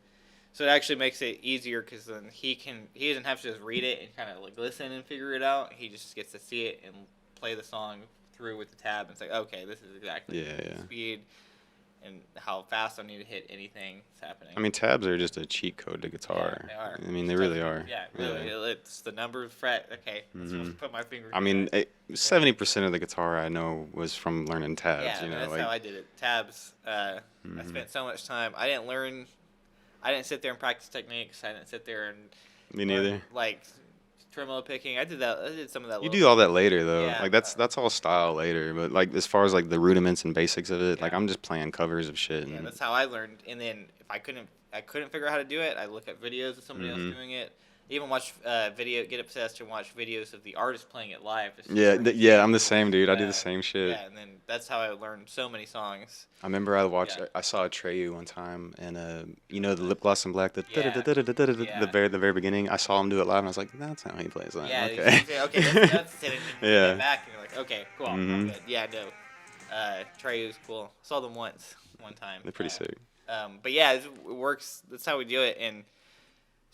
So it actually makes it easier because then he doesn't have to just read it and kind of listen and figure it out. He just gets to see it and play the song through with the tab and say, okay, this is exactly the speed and how fast I need to hit anything that's happening. I mean, tabs are just a cheat code to guitar. Yeah, they are. I mean, they really are. Yeah, really. Yeah. It's the number fret. Okay, I'm supposed to put my finger. I mean, 70% of the guitar I know was from learning tabs. Yeah, that's how I did it. Tabs. I spent so much time. I didn't sit there and practice techniques. I didn't sit there and. Me neither. Tremolo picking. I did some of that. You do all that later though. Yeah, that's all style later. But as far as the rudiments and basics of it, I'm just playing covers of shit. Yeah, that's how I learned. And then if I couldn't figure out how to do it, I look at videos of somebody else doing it. Even watch get obsessed and watch videos of the artist playing it live. Yeah, I'm the same dude. I do the same shit. Yeah, and then that's how I learned so many songs. I remember I saw Atreyu one time, and the lip gloss and black, the very beginning. I saw him do it live, and I was like, that's how he plays that. Yeah, okay. that's it. And you get back, and you're like, okay, cool, I'm good. Yeah, no, Atreyu cool. Saw them one time. They're pretty sick. But yeah, it works. That's how we do it, and.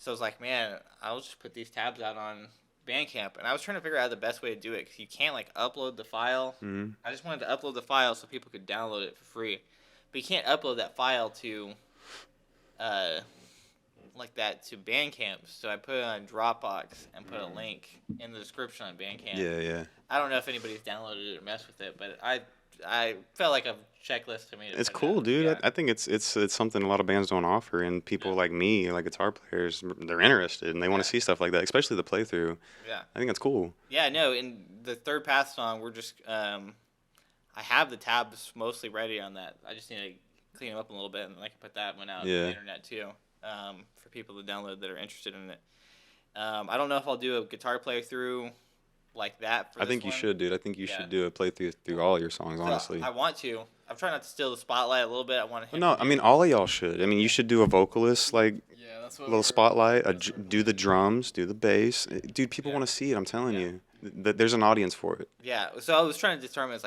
So I was like, man, I'll just put these tabs out on Bandcamp. And I was trying to figure out the best way to do it because you can't, upload the file. Mm-hmm. I just wanted to upload the file so people could download it for free. But you can't upload that file to Bandcamp. So I put it on Dropbox and put a link in the description on Bandcamp. Yeah. I don't know if anybody's downloaded it or messed with it, but I I felt like a checklist to me. It's cool, dude. Yeah. I think it's something a lot of bands don't offer, and people like me, like guitar players, they're interested and they want to see stuff like that, especially the playthrough. Yeah. I think that's cool. Yeah, no, in the Third Path song, we're just I have the tabs mostly ready on that. I just need to clean them up a little bit, and I can put that one out on the internet too, for people to download that are interested in it. I don't know if I'll do a guitar playthrough like that. For I think you should, dude. I think you should do a playthrough through all your songs, honestly. I want to. I'm trying not to steal the spotlight a little bit. I want to. No, I mean all of y'all should. I mean, you should do a vocalist that's what little spotlight. Do the drums, do the bass, dude. People want to see it. I'm telling you, there's an audience for it. Yeah. So I was trying to determine, is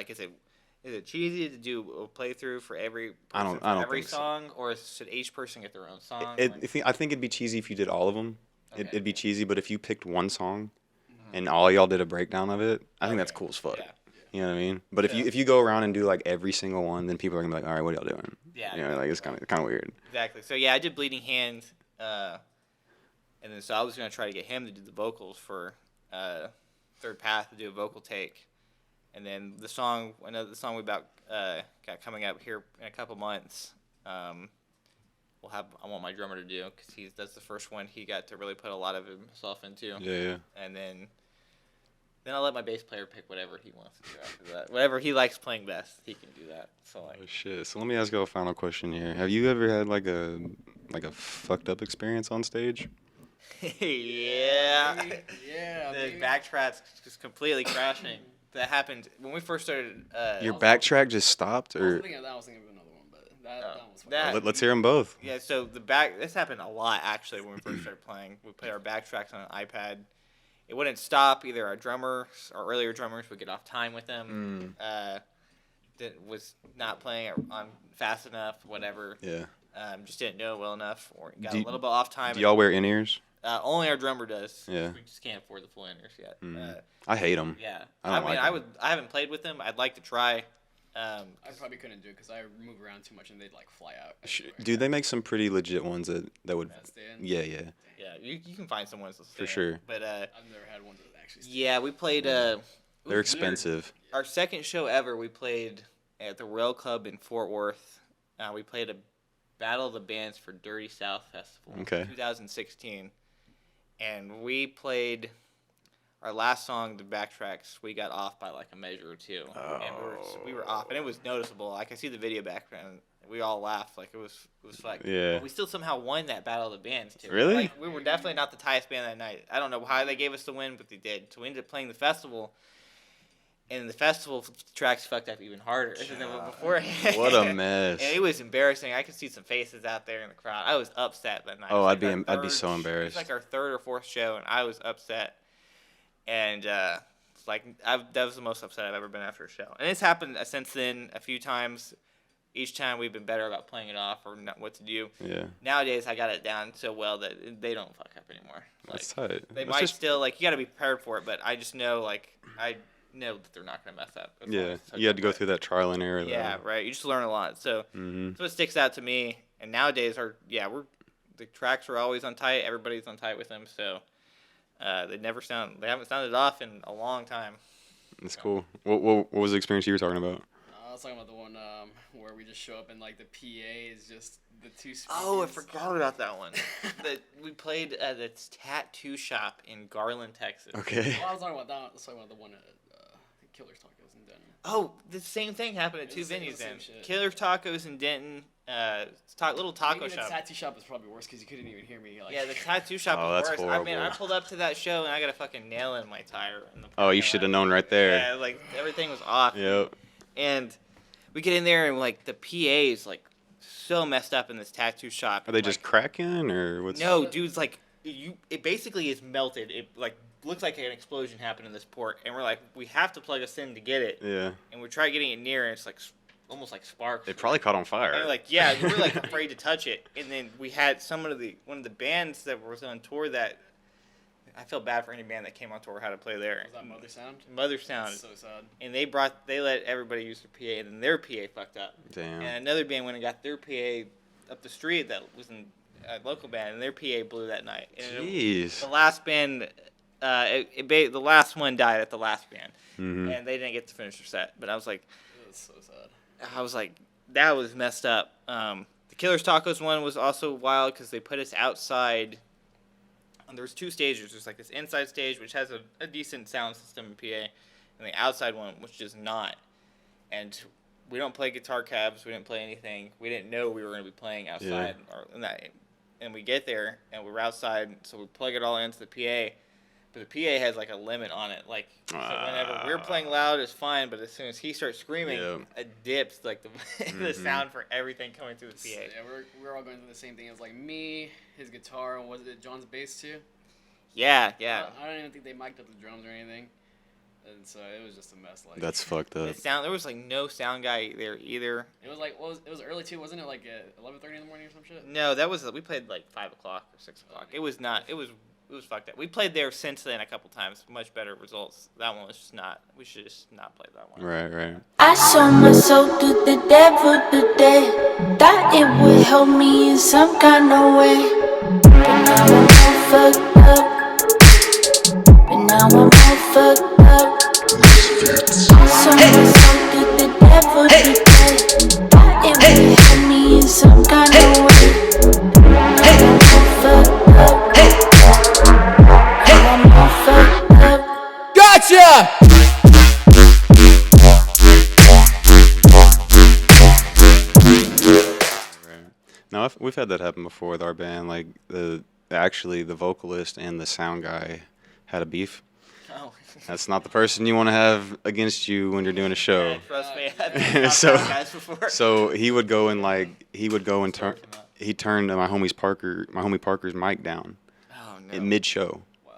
it cheesy to do a playthrough for every person I don't every think so. song, or should each person get their own song? I think it'd be cheesy if you did all of them. Okay. It'd be cheesy, but if you picked one song and all y'all did a breakdown of it, I think that's cool as fuck. Yeah. You know what I mean? But if you go around and do like every single one, then people are gonna be like, all right, what are y'all doing? Yeah. You know, like it's kind of weird. Exactly. So yeah, I did Bleeding Hand, and then so I was gonna try to get him to do the vocals for Third Path, to do a vocal take, and then the song we got coming up here in a couple months. I want my drummer to do, because that's the first one he got to really put a lot of himself into. Yeah. And then I'll let my bass player pick whatever he wants to do after that. Whatever he likes playing best, he can do that. So Oh shit. So let me ask you a final question here. Have you ever had like a fucked up experience on stage? yeah. Yeah. The backtrack's just completely crashing. That happened when we first started. Your backtrack just stopped, I was or thinking of another one, but that was fun. that- let's hear them both. Yeah, so this happened a lot actually when we first started playing. We played our backtracks on an iPad. It wouldn't stop. Either our earlier drummers would get off time with them. That was not playing it on fast enough, whatever. Yeah. Just didn't know it well enough, or got a little bit off time. Do y'all wear in-ears? Only our drummer does. Yeah. We just can't afford the full in-ears yet. I hate them. Yeah. I don't like them. I haven't played with them. I'd like to try. I probably couldn't do it because I move around too much and they'd like fly out. Dude, they make some pretty legit ones that would. That stand? Yeah. Yeah, you can find some ones that For stand. sure. But I've never had one that actually stand. yeah, we played. They're expensive. Our second show ever, we played at the Rail Club in Fort Worth. We played a Battle of the Bands for Dirty South Festival in 2016. And we played our last song, the backtracks, we got off by like a measure or two. And we were off, and it was noticeable. I could see the video background. We all laughed. Like, it was fun. Yeah. But we still somehow won that Battle of the Bands, too. Really? Like, we were definitely not the highest band that night. I don't know how they gave us the win, but they did. So we ended up playing the festival. And the festival tracks fucked up even harder than beforehand. What a mess. And it was embarrassing. I could see some faces out there in the crowd. I was upset that night. Oh, It was I'd be so embarrassed. It was like our third or fourth show, and I was upset. And that was the most upset I've ever been after a show. And it's happened since then a few times. Each time we've been better about playing it off or not what to do. Yeah. Nowadays, I got it down so well that they don't fuck up anymore. That's tight. They That's might just- still, like, you got to be prepared for it, but I just know, like, I know that they're not going to mess up. as long Yeah. as it's You had to go okay. through that trial and error. Yeah, right. You just learn a lot. So that's what sticks out to me. And nowadays, the tracks are always on tight. Everybody's on tight with them. So they haven't sounded off in a long time. That's cool. What was the experience you were talking about? I was talking about the one where we just show up and like the PA is just the two speakers. Oh, I forgot about that one. We played at the tattoo shop in Garland, Texas. Okay. Well, I was talking about that. I was talking about the one at Killer's Tacos in Denton. Oh, the same thing happened at two It's the venues same then. shit. Killer Tacos in Denton, little taco Maybe shop. The tattoo shop is probably worse because you couldn't even hear me. Like, Yeah, the tattoo shop Oh, was that's worse. I mean, I horrible. pulled up to that show and I got a fucking nail in my tire. In the Oh, you parking should lot. have known right there. Yeah, like everything was off. Yep. And we get in there and like the PA is like so messed up in this tattoo shop. Are they Like, just cracking or what's? No, dude's like it basically is melted. It like looks like an explosion happened in this port, and we're like, we have to plug us in to get it. Yeah. And we try getting it near, and it's like almost like sparks. It probably caught on fire. And we're like, yeah, we were like afraid to touch it. And then we had one of the bands that was on tour that I felt bad for any band that came on tour how to play there. was that Mother Sound? Mother Sound. That's so sad. And they let everybody use their PA, and then their PA fucked up. Damn. And another band went and got their PA up the street that was in a local band, and their PA blew that night. And Jeez. the last band, the last one died at the last band, and they didn't get to finish their set. But I was like, was so sad. I was like, that was messed up. The Killers Tacos one was also wild because they put us outside. And there was 2 stages. There's like this inside stage, which has a decent sound system in PA, and the outside one, which does not. And we don't play guitar cabs. We didn't play anything. We didn't know we were going to be playing outside. And we get there, and we're outside, so we plug it all into the PA. But the PA has like a limit on it. Like, so whenever we're playing loud, it's fine. But as soon as he starts screaming, it dips like the sound for everything coming through the PA. Yeah, we're all going through the same thing. It was like me, his guitar, and was it John's bass too? Yeah. I don't even think they mic'd up the drums or anything. And so it was just a mess. Like That's fucked up. There was like no sound guy there either. It was like it was early too, wasn't it? Like at 11:30 in the morning or some shit. No, we played like 5 o'clock or 6 o'clock. It was not. It was fucked up. We played there since then a couple times. Much better results. That one was just not. We should just not play that one. Right. I sold my soul to the devil today. Thought it would help me in some kind of way. But now I'm all fucked up. I sold my soul to the devil today. Thought it would help me in some kind of way. Now I'm all fucked up. Now I'm all fucked up. Gotcha! No, we've had that happen before with our band. Like the vocalist and the sound guy had a beef. Oh. That's not the person you want to have against you when you're doing a show. Yeah, trust me. I've talked to guys before. So he would go and turn. He turned my homie Parker's mic down. Oh no. In mid-show. Wow.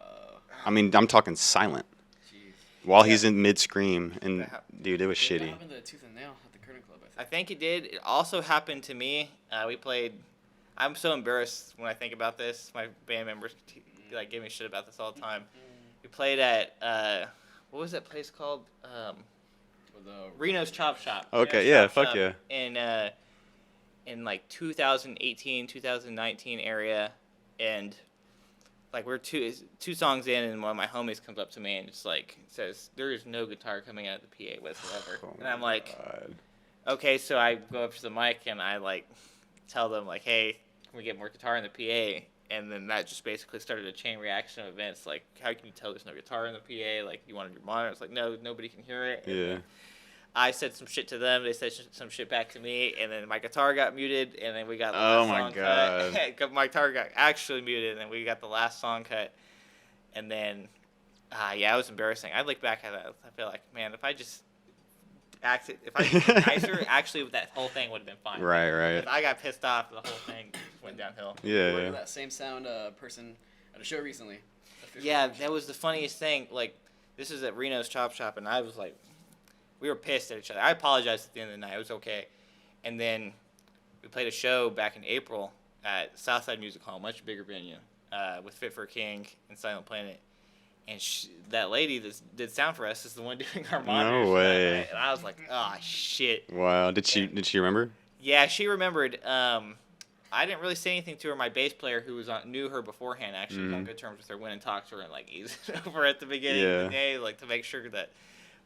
I mean, I'm talking silent. Jeez. While he's in mid-scream, and dude, it was That shitty. happened to Tooth and Nail at the Curtain Club, I I think. think it did. It also happened to me. We played. I'm so embarrassed when I think about this. My band members give me shit about this all the time. We played at what was that place called? Reno's Chop Shop. Okay, Reno's yeah, Chop fuck Shop yeah. In like 2018, 2019 area, and like we're two songs in, and one of my homies comes up to me and just like says, "There is no guitar coming out of the PA whatsoever," and I'm like, God. okay, so I go up to the mic and I like tell them like, hey, can we get more guitar in the PA? And then that just basically started a chain reaction of events. Like, how can you tell there's no guitar in the PA? Like, you wanted your monitor. It's like, no, nobody can hear it. And Yeah. I said some shit to them. They said some shit back to me. And then my guitar got muted. And then we got the last song cut. My guitar got actually muted. And then we got the last song cut. And then, yeah, it was embarrassing. I look back at that. I feel like, man, if I just acted, if I was nicer, actually that whole thing would have been fine. Right. If I got pissed off, the whole thing just went downhill. Yeah. That same sound person at a show recently. Yeah, that was the funniest thing. Like, this is at Reno's Chop Shop, and I was like, we were pissed at each other. I apologized at the end of the night. It was okay. And then we played a show back in April at Southside Music Hall, much bigger venue, with Fit for a King and Silent Planet. And that lady that did sound for us is the one doing our monitors. No way. And I was like, oh, shit. Wow. Did she remember? Yeah, she remembered. I didn't really say anything to her. My bass player, who knew her beforehand, actually was on good terms with her, went and talked to her and like eased it over at the beginning of the day, like to make sure that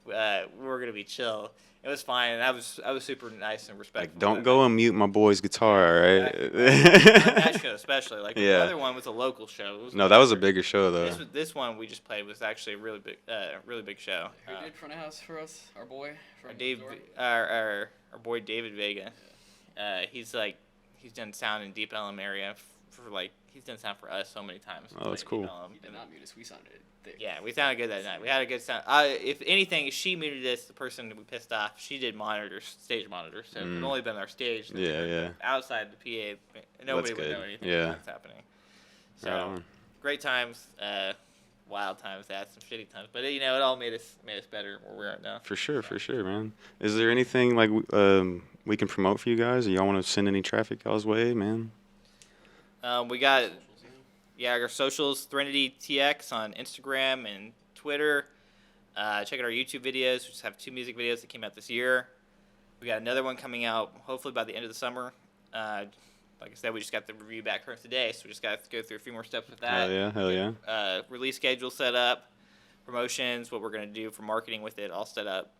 we were gonna be chill. It was fine, and I was super nice and respectful. Like, don't go and mute my boy's guitar, all right? That show especially. Like Yeah. the other one was a local show. No, that was a bigger show though. This one we just played was actually a really big show. Who did front of house for us? Our boy from Our boy David Vega. He's done sound in Deep Ellum area he's done sound for us so many times. Oh, that's cool. He did not mute us. We sounded thick. Yeah, we sounded good that night. We had a good sound. If anything, she muted us. The person that we pissed off, she did stage monitors. So it would only been our stage. Yeah. Outside the PA, nobody would know anything that's happening. So great times, wild times, had some shitty times, but it all made us better where we're at now. For sure, man. Is there anything like we can promote for you guys? Or y'all want to send any traffic y'all's way, man? We got our socials, Threnody TX on Instagram and Twitter. Check out our YouTube videos. We just have 2 music videos that came out this year. We got another one coming out hopefully by the end of the summer. Like I said, we just got the review back from today, so we just got to go through a few more steps with that. Hell yeah. Release schedule set up, promotions, what we're going to do for marketing with it, all set up.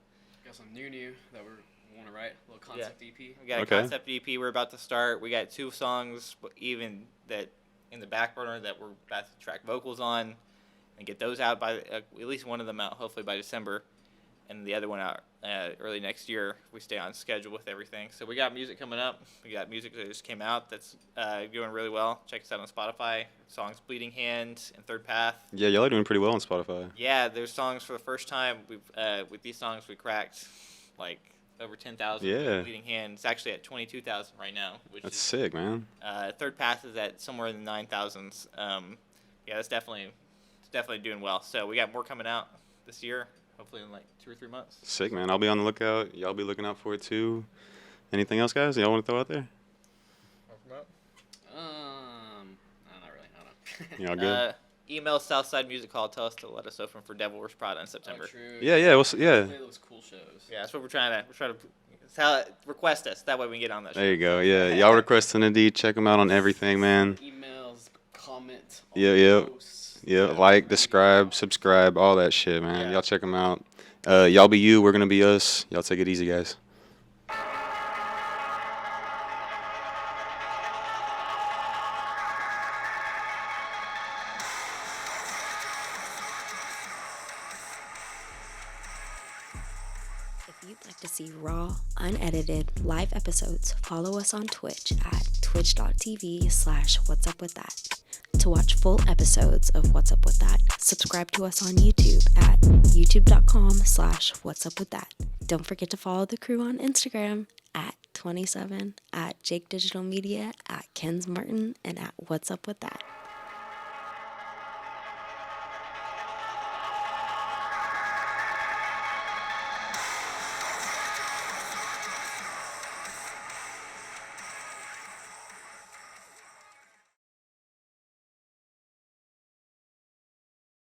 Got some new that we're want to write a little concept EP. We got a concept EP we're about to start. We got 2 songs even that in the back burner that we're about to track vocals on and get those out by at least one of them out hopefully by December, and the other one out early next year if we stay on schedule with everything. So we got music coming up. We got music that just came out that's doing really well. Check us out on Spotify. Songs Bleeding Hand and Third Path. Yeah, y'all are doing pretty well on Spotify. Yeah, there's songs for the first time. We've with these songs we cracked like over 10,000. Yeah. Bleeding Hand. It's actually at 22,000 right now. That's sick, man. Third Path is at somewhere in the 9,000s. Yeah, it's definitely doing well. So we got more coming out this year. Hopefully in like 2 or 3 months. Sick, man. I'll be on the lookout. Y'all be looking out for it too. Anything else, guys? Y'all want to throw out there? Not really. I don't know. Y'all good? Email Southside Music Hall. Tell us to let us open for Devil Wears Prada in September. Oh, true. Yeah. Play those cool shows. Yeah, that's what we're trying to request us. That way we can get on that show. There you go. Yeah, y'all request Threnody. Check them out on everything, man. Emails, comment. Posts. Yeah, like, subscribe, all that shit, man. Yeah. Y'all check them out. Y'all be you. We're gonna be us. Y'all take it easy, guys. If you'd like to see raw, unedited, live episodes, follow us on Twitch at twitch.tv/whatsupwithdhat. To watch full episodes of What's Up With That, subscribe to us on YouTube at youtube.com/whatsupwiththat. Don't forget to follow the crew on Instagram at 27, at Jake Digital Media, at Kens Martin, and at What's Up With That.